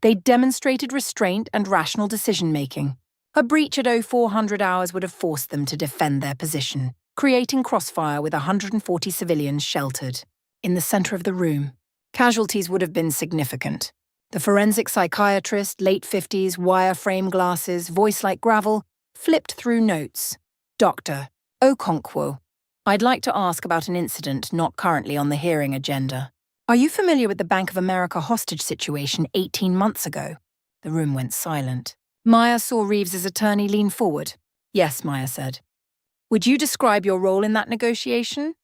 Speaker 1: They demonstrated restraint and rational decision-making. A breach at 0400 hours would have forced them to defend their position, creating crossfire with 140 civilians sheltered. In the center of the room, Casualties would have been significant. The forensic psychiatrist, late 50s, wire-frame glasses, voice like gravel, flipped through notes. Dr. Okonkwo, I'd like to ask about an incident not currently on the hearing agenda. Are you familiar with the Bank of America hostage situation 18 months ago? The room went silent. Maya saw Reeves's attorney lean forward. Yes, Maya said. Would you describe your role in that negotiation?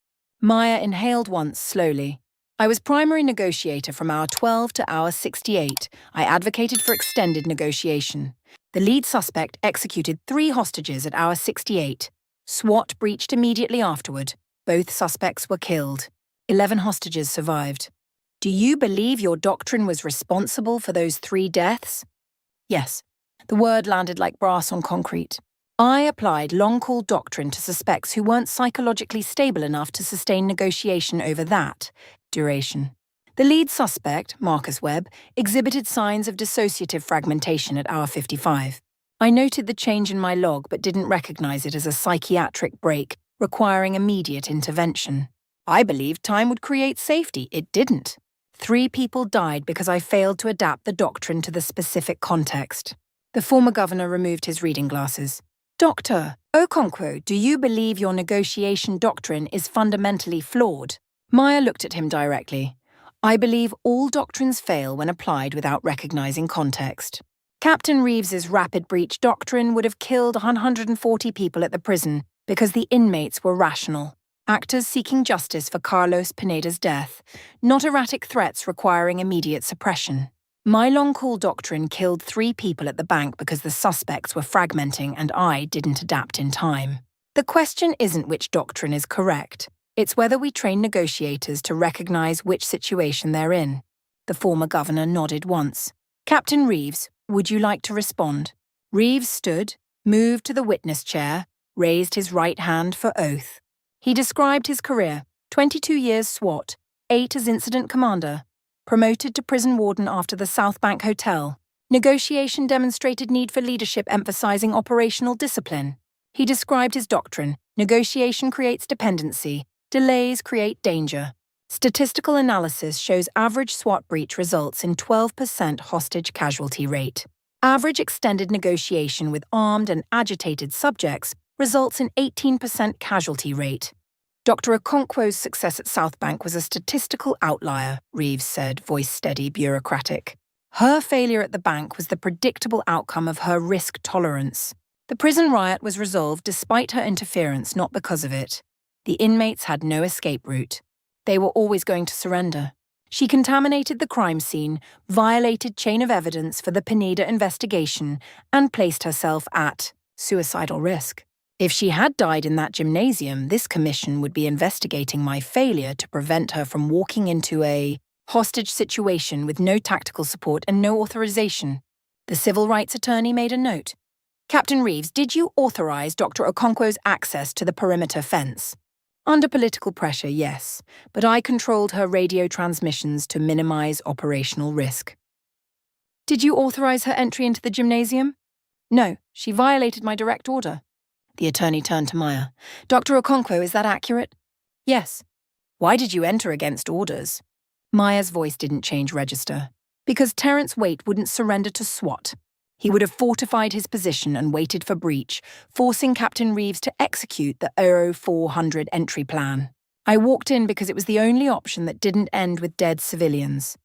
Speaker 1: Maya inhaled once, slowly. I was primary negotiator from hour 12 to hour 68. I advocated for extended negotiation. The lead suspect executed 3 hostages at hour 68. SWAT breached immediately afterward. Both suspects were killed. 11 hostages survived. Do you believe your doctrine was responsible for those 3 deaths? Yes. The word landed like brass on concrete. I applied long-haul doctrine to suspects who weren't psychologically stable enough to sustain negotiation over that duration. The lead suspect, Marcus Webb, exhibited signs of dissociative fragmentation at hour 55. I noted the change in my log but didn't recognize it as a psychiatric break requiring immediate intervention. I believed time would create safety. It didn't. 3 people died because I failed to adapt the doctrine to the specific context. The former governor removed his reading glasses. Dr. Okonkwo, do you believe your negotiation doctrine is fundamentally flawed? Maya looked at him directly. I believe all doctrines fail when applied without recognizing context. Captain Reeves's rapid breach doctrine would have killed 140 people at the prison because the inmates were rational. Actors seeking justice for Carlos Pineda's death, not erratic threats requiring immediate suppression. My long-haul doctrine killed 3 people at the bank because the suspects were fragmenting and I didn't adapt in time. The question isn't which doctrine is correct. It's whether we train negotiators to recognize which situation they're in. The former governor nodded once. Captain Reeves, would you like to respond? Reeves stood, moved to the witness chair, raised his right hand for oath. He described his career, 22 years SWAT, 8 as incident commander, promoted to prison warden after the South Bank Hotel. Negotiation demonstrated need for leadership emphasizing operational discipline. He described his doctrine, negotiation creates dependency, delays create danger. Statistical analysis shows average SWAT breach results in 12% hostage casualty rate. Average extended negotiation with armed and agitated subjects results in 18% casualty rate. Dr. Okonkwo's success at South Bank was a statistical outlier, Reeves said, voice steady, bureaucratic. Her failure at the bank was the predictable outcome of her risk tolerance. The prison riot was resolved despite her interference, not because of it. The inmates had no escape route. They were always going to surrender. She contaminated the crime scene, violated chain of evidence for the Pineda investigation, and placed herself at suicidal risk. If she had died in that gymnasium, this commission would be investigating my failure to prevent her from walking into a hostage situation with no tactical support and no authorization. The civil rights attorney made a note. Captain Reeves, did you authorize Dr. Okonkwo's access to the perimeter fence? Under political pressure, yes, but I controlled her radio transmissions to minimize operational risk. Did you authorize her entry into the gymnasium? No, she violated my direct order. The attorney turned to Maya. Dr. Okonkwo, is that accurate? Yes. Why did you enter against orders? Maya's voice didn't change register. Because Terence Waite wouldn't surrender to SWAT. He would have fortified his position and waited for breach, forcing Captain Reeves to execute the Euro 400 entry plan. I walked in because it was the only option that didn't end with dead civilians.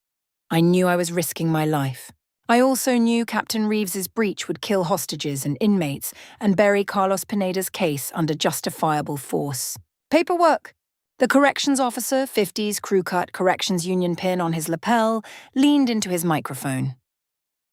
Speaker 1: I knew I was risking my life. I also knew Captain Reeves's breach would kill hostages and inmates and bury Carlos Pineda's case under justifiable force. Paperwork! The corrections officer, 50s crew-cut corrections union pin on his lapel, leaned into his microphone.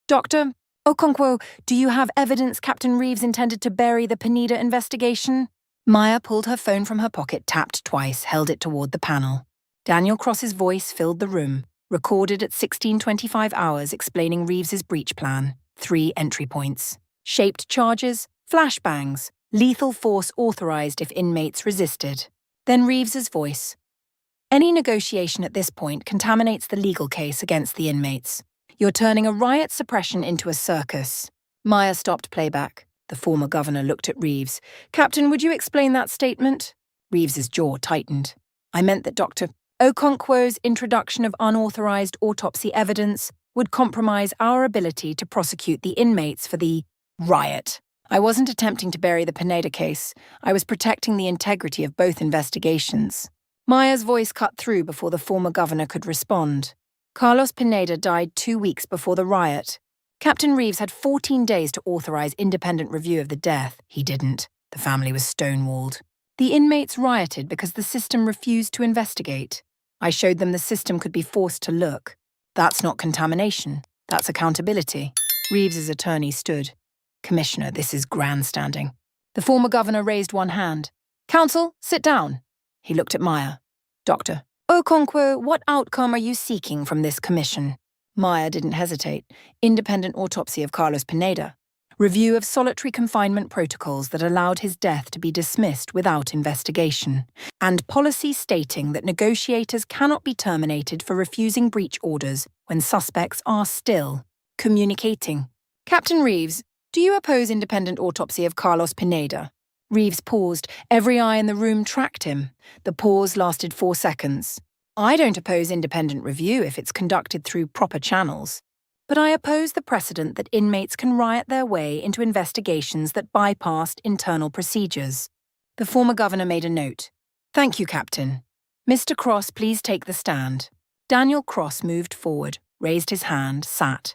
Speaker 1: Dr. Okonkwo, do you have evidence Captain Reeves intended to bury the Pineda investigation? Maya pulled her phone from her pocket, tapped twice, held it toward the panel. Daniel Cross's voice filled the room, recorded at 16:25 hours explaining Reeves's breach plan. 3 entry points. Shaped charges, flashbangs, lethal force authorized if inmates resisted. Then Reeves's voice. Any negotiation at this point contaminates the legal case against the inmates. You're turning a riot suppression into a circus. Maya stopped playback. The former governor looked at Reeves. Captain, would you explain that statement? Reeves's jaw tightened. I meant that Dr. Okonkwo's introduction of unauthorized autopsy evidence would compromise our ability to prosecute the inmates for the riot. I wasn't attempting to bury the Pineda case. I was protecting the integrity of both investigations. Maya's voice cut through before the former governor could respond. Carlos Pineda died 2 weeks before the riot. Captain Reeves had 14 days to authorize independent review of the death. He didn't. The family was stonewalled. The inmates rioted because the system refused to investigate. I showed them the system could be forced to look. That's not contamination. That's accountability. Reeves's attorney stood. Commissioner, this is grandstanding. The former governor raised one hand. Counsel, sit down. He looked at Maya. Doctor. Okonkwo, what outcome are you seeking from this commission? Maya didn't hesitate. Independent autopsy of Carlos Pineda. Review of solitary confinement protocols that allowed his death to be dismissed without investigation. And policy stating that negotiators cannot be terminated for refusing breach orders when suspects are still communicating. Captain Reeves, do you oppose independent autopsy of Carlos Pineda? Reeves paused. Every eye in the room tracked him. The pause lasted 4 seconds. I don't oppose independent review if it's conducted through proper channels. But I oppose the precedent that inmates can riot their way into investigations that bypassed internal procedures. The former governor made a note. Thank you, Captain. Mr. Cross, please take the stand. Daniel Cross moved forward, raised his hand, sat.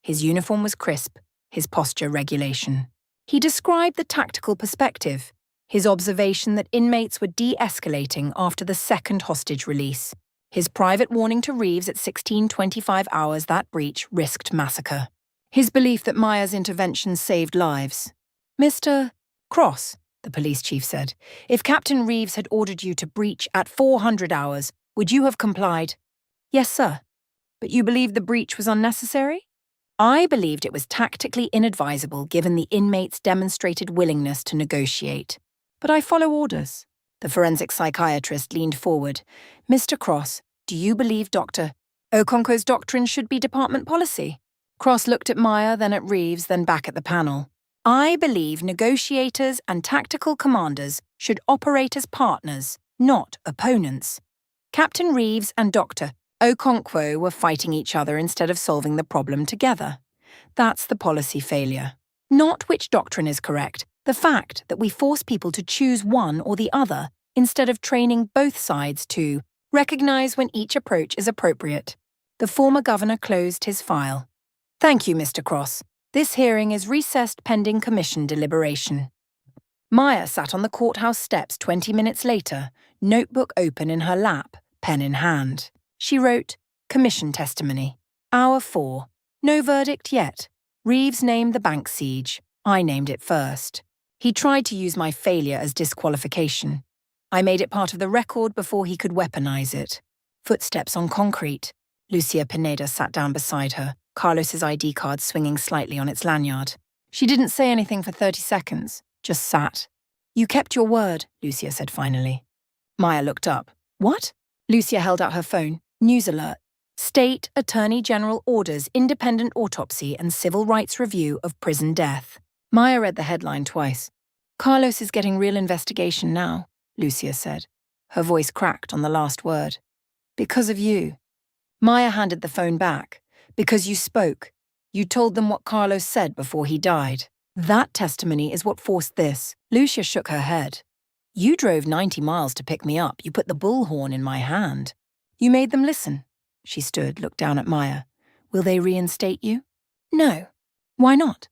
Speaker 1: His uniform was crisp, his posture regulation. He described the tactical perspective, his observation that inmates were de-escalating after the second hostage release. His private warning to Reeves at 16:25 hours that breach risked massacre. His belief that Maya's intervention saved lives. Mr. Cross, the police chief said, if Captain Reeves had ordered you to breach at 400 hours, would you have complied? Yes, sir. But you believed the breach was unnecessary? I believed it was tactically inadvisable given the inmates' demonstrated willingness to negotiate. But I follow orders. The forensic psychiatrist leaned forward. Mr. Cross, do you believe Dr. Okonkwo's doctrine should be department policy? Cross looked at Maya, then at Reeves, then back at the panel. I believe negotiators and tactical commanders should operate as partners, not opponents. Captain Reeves and Dr. Okonkwo were fighting each other instead of solving the problem together. That's the policy failure. Not which doctrine is correct, the fact that we force people to choose one or the other instead of training both sides to recognize when each approach is appropriate. The former governor closed his file. Thank you, Mr. Cross. This hearing is recessed pending commission deliberation. Maya sat on the courthouse steps 20 minutes later, notebook open in her lap, pen in hand. She wrote, Commission testimony. Hour 4. No verdict yet. Reeves named the bank siege. I named it first. He tried to use my failure as disqualification. I made it part of the record before he could weaponize it. Footsteps on concrete. Lucia Pineda sat down beside her, Carlos's ID card swinging slightly on its lanyard. She didn't say anything for 30 seconds, just sat. You kept your word, Lucia said finally. Maya looked up. What? Lucia held out her phone. News alert. State Attorney General orders independent autopsy and civil rights review of prison death. Maya read the headline twice. Carlos is getting real investigation now, Lucia said. Her voice cracked on the last word. Because of you. Maya handed the phone back. Because you spoke. You told them what Carlos said before he died. That testimony is what forced this. Lucia shook her head. You drove 90 miles to pick me up. You put the bullhorn in my hand. You made them listen. She stood, looked down at Maya. Will they reinstate you? No. Why not?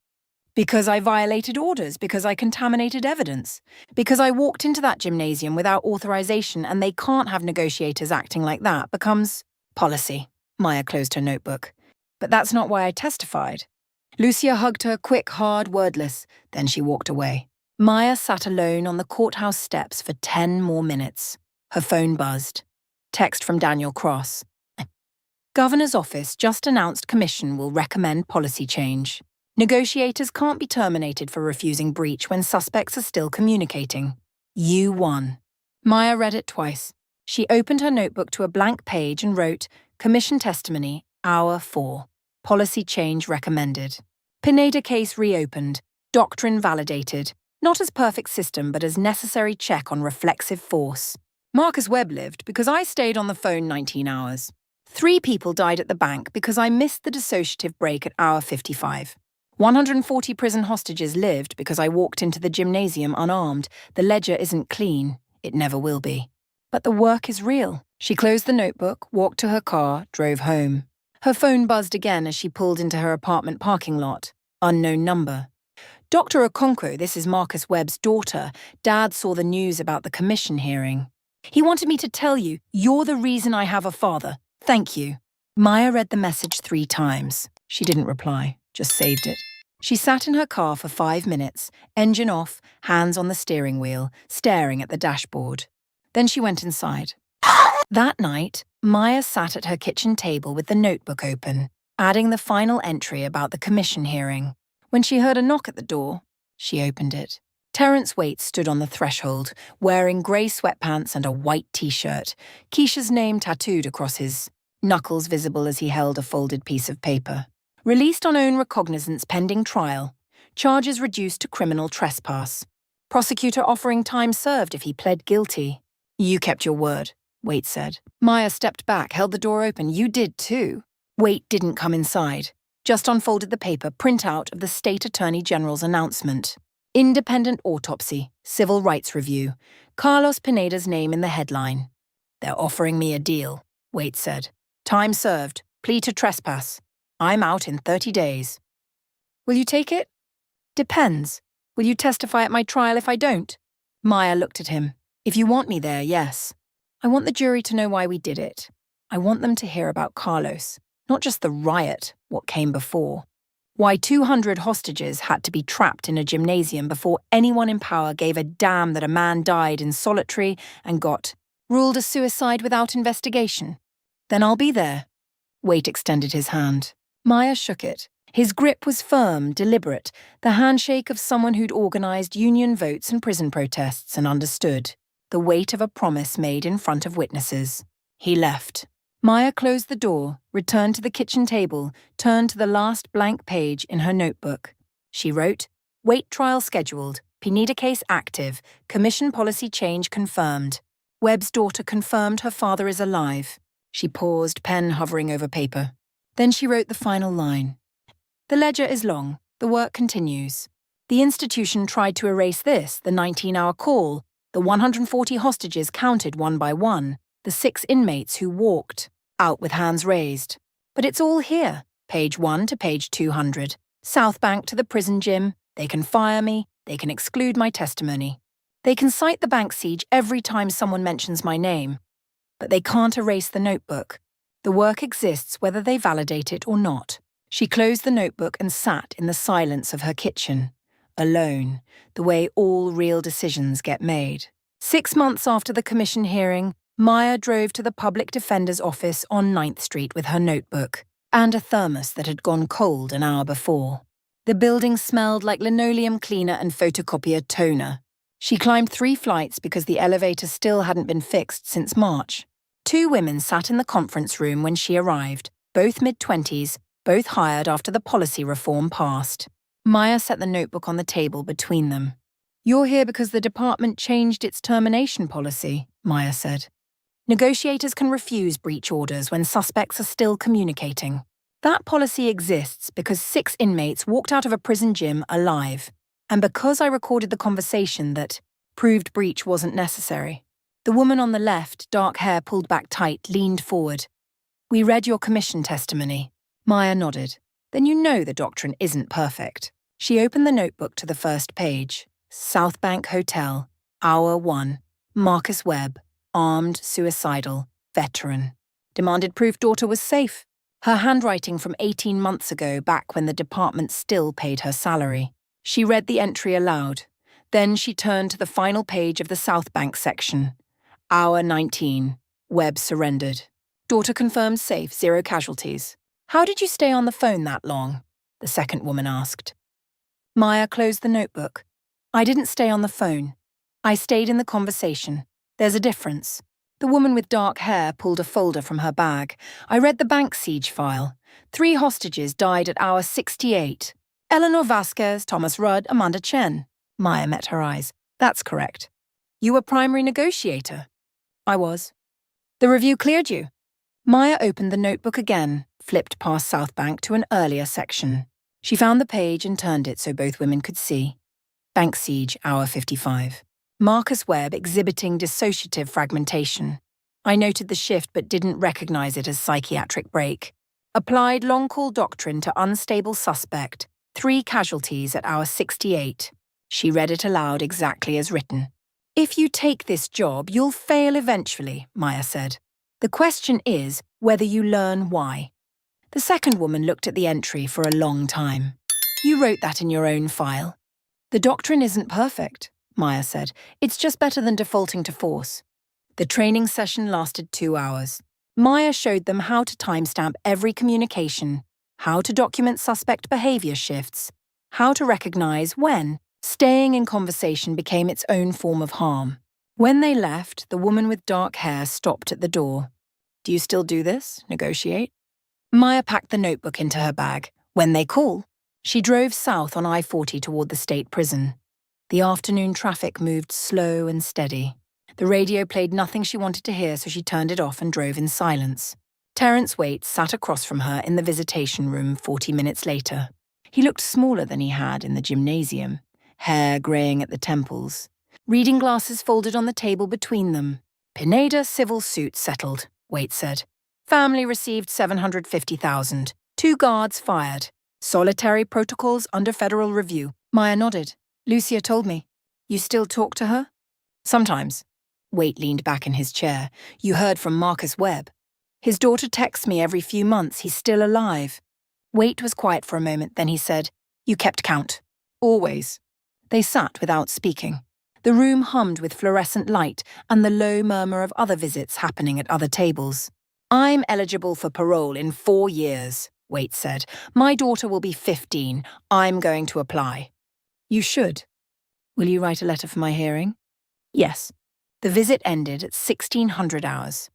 Speaker 1: Because I violated orders, because I contaminated evidence, because I walked into that gymnasium without authorization and they can't have negotiators acting like that becomes policy. Maya closed her notebook. But that's not why I testified. Lucia hugged her, quick, hard, wordless. Then she walked away. Maya sat alone on the courthouse steps for 10 more minutes. Her phone buzzed. Text from Daniel Cross. Governor's office just announced commission will recommend policy change. Negotiators can't be terminated for refusing breach when suspects are still communicating. You won. Maya read it twice. She opened her notebook to a blank page and wrote, Commission testimony, hour 4. Policy change recommended. Pineda case reopened. Doctrine validated. Not as perfect system, but as necessary check on reflexive force. Marcus Webb lived because I stayed on the phone 19 hours. 3 people died at the bank because I missed the dissociative break at hour 55. 140 prison hostages lived because I walked into the gymnasium unarmed. The ledger isn't clean. It never will be. But the work is real. She closed the notebook, walked to her car, drove home. Her phone buzzed again as she pulled into her apartment parking lot. Unknown number. Dr. Okonkwo, this is Marcus Webb's daughter. Dad saw the news about the commission hearing. He wanted me to tell you, you're the reason I have a father. Thank you. Maya read the message 3 times. She didn't reply, just saved it. She sat in her car for 5 minutes, engine off, hands on the steering wheel, staring at the dashboard. Then she went inside. That night, Maya sat at her kitchen table with the notebook open, adding the final entry about the commission hearing. When she heard a knock at the door, she opened it. Terence Waite stood on the threshold, wearing grey sweatpants and a white t-shirt, Keisha's name tattooed across his knuckles visible as he held a folded piece of paper. Released on own recognizance pending trial, charges reduced to criminal trespass. Prosecutor offering time served if he pled guilty. You kept your word, Waite said. Maya stepped back, held the door open. You did too. Waite didn't come inside, just unfolded the paper printout of the State Attorney General's announcement. Independent autopsy, civil rights review, Carlos Pineda's name in the headline. They're offering me a deal, Waite said. Time served, plea to trespass. I'm out in 30 days. Will you take it? Depends. Will you testify at my trial if I don't? Maya looked at him. If you want me there, yes. I want the jury to know why we did it. I want them to hear about Carlos, not just the riot, what came before. Why 200 hostages had to be trapped in a gymnasium before anyone in power gave a damn that a man died in solitary and got ruled a suicide without investigation. Then I'll be there. Waite extended his hand. Maya shook it. His grip was firm, deliberate, the handshake of someone who'd organized union votes and prison protests and understood the weight of a promise made in front of witnesses. He left. Maya closed the door, returned to the kitchen table, turned to the last blank page in her notebook. She wrote, Waite trial scheduled, Pineda case active, commission policy change confirmed. Webb's daughter confirmed her father is alive. She paused, pen hovering over paper. Then she wrote the final line. The ledger is long. The work continues. The institution tried to erase this, the 19-hour call, the 140 hostages counted one by one, the 6 inmates who walked out with hands raised. But it's all here, page 1 to page 200. South Bank to the prison gym. They can fire me. They can exclude my testimony. They can cite the bank siege every time someone mentions my name. But they can't erase the notebook. The work exists whether they validate it or not. She closed the notebook and sat in the silence of her kitchen, alone, the way all real decisions get made. 6 months after the commission hearing, Maya drove to the public defender's office on 9th Street with her notebook and a thermos that had gone cold an hour before. The building smelled like linoleum cleaner and photocopier toner. She climbed 3 flights because the elevator still hadn't been fixed since March. 2 women sat in the conference room when she arrived, both mid-20s, both hired after the policy reform passed. Maya set the notebook on the table between them. You're here because the department changed its termination policy, Maya said. Negotiators can refuse breach orders when suspects are still communicating. That policy exists because 6 inmates walked out of a prison gym alive, and because I recorded the conversation that proved breach wasn't necessary. The woman on the left, dark hair pulled back tight, leaned forward. We read your commission testimony. Maya nodded. Then you know the doctrine isn't perfect. She opened the notebook to the first page. South Bank Hotel, Hour 1, Marcus Webb, armed, suicidal, veteran. Demanded proof daughter was safe. Her handwriting from 18 months ago, back when the department still paid her salary. She read the entry aloud. Then she turned to the final page of the South Bank section. Hour 19. Webb surrendered. Daughter confirmed safe, 0 casualties. How did you stay on the phone that long? The second woman asked. Maya closed the notebook. I didn't stay on the phone. I stayed in the conversation. There's a difference. The woman with dark hair pulled a folder from her bag. I read the bank siege file. 3 hostages died at hour 68. Eleanor Vasquez, Thomas Rudd, Amanda Chen. Maya met her eyes. That's correct. You were primary negotiator. I was. The review cleared you. Maya opened the notebook again, flipped past South Bank to an earlier section. She found the page and turned it so both women could see. Bank siege, hour 55. Marcus Webb exhibiting dissociative fragmentation. I noted the shift but didn't recognize it as psychiatric break. Applied long-call doctrine to unstable suspect. 3 casualties at hour 68. She read it aloud exactly as written. If you take this job, you'll fail eventually, Maya said. The question is whether you learn why. The second woman looked at the entry for a long time. You wrote that in your own file. The doctrine isn't perfect, Maya said. It's just better than defaulting to force. The training session lasted 2 hours. Maya showed them how to timestamp every communication, how to document suspect behavior shifts, how to recognize when staying in conversation became its own form of harm. When they left, the woman with dark hair stopped at the door. Do you still do this? Negotiate? Maya packed the notebook into her bag. When they call. She drove south on I-40 toward the state prison. The afternoon traffic moved slow and steady. The radio played nothing she wanted to hear, so she turned it off and drove in silence. Terence Waite sat across from her in the visitation room 40 minutes later. He looked smaller than he had in the gymnasium, hair greying at the temples. Reading glasses folded on the table between them. Pineda civil suit settled, Waite said. Family received $750,000. 2 guards fired. Solitary protocols under federal review. Maya nodded. Lucia told me. You still talk to her? Sometimes. Waite leaned back in his chair. You heard from Marcus Webb. His daughter texts me every few months. He's still alive. Waite was quiet for a moment, then he said, You kept count. Always. They sat without speaking. The room hummed with fluorescent light and the low murmur of other visits happening at other tables. I'm eligible for parole in 4 years, Waite said. My daughter will be 15. I'm going to apply. You should. Will you write a letter for my hearing? Yes. The visit ended at 1600 hours.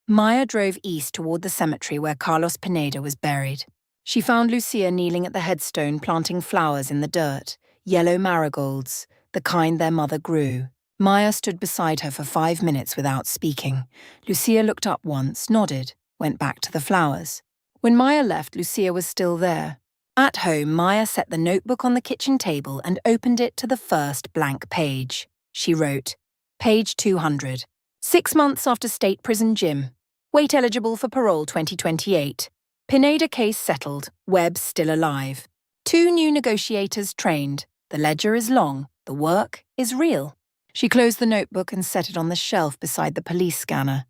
Speaker 1: Maya drove east toward the cemetery where Carlos Pineda was buried. She found Lucia kneeling at the headstone planting flowers in the dirt, yellow marigolds, the kind their mother grew. Maya stood beside her for 5 minutes without speaking. Lucia looked up once, nodded, went back to the flowers. When Maya left, Lucia was still there. At home, Maya set the notebook on the kitchen table and opened it to the first blank page. She wrote, Page 200. 6 months after state prison gym. Waite eligible for parole 2028. Pineda case settled. Webb still alive. 2 new negotiators trained. The ledger is long. The work is real. She closed the notebook and set it on the shelf beside the police scanner.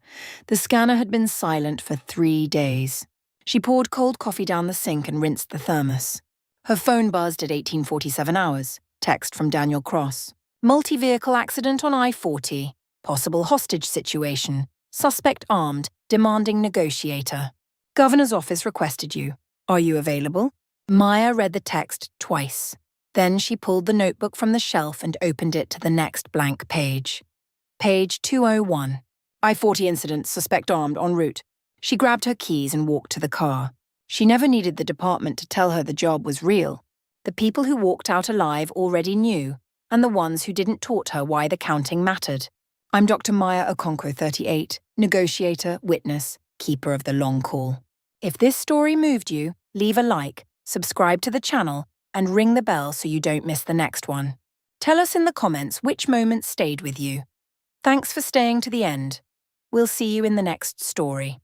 Speaker 1: The scanner had been silent for 3 days. She poured cold coffee down the sink and rinsed the thermos. Her phone buzzed at 1847 hours. Text from Daniel Cross. Multi-vehicle accident on I-40. Possible hostage situation. Suspect armed, demanding negotiator. Governor's office requested you. Are you available? Maya read the text twice. Then she pulled the notebook from the shelf and opened it to the next blank page. Page 201. I-40 incident, suspect armed, en route. She grabbed her keys and walked to the car. She never needed the department to tell her the job was real. The people who walked out alive already knew, and the ones who didn't taught her why the counting mattered. I'm Dr. Maya Okonkwo, 38, negotiator, witness, keeper of the long call. If this story moved you, leave a like, subscribe to the channel, and ring the bell so you don't miss the next one. Tell us in the comments which moments stayed with you. Thanks for staying to the end. We'll see you in the next story.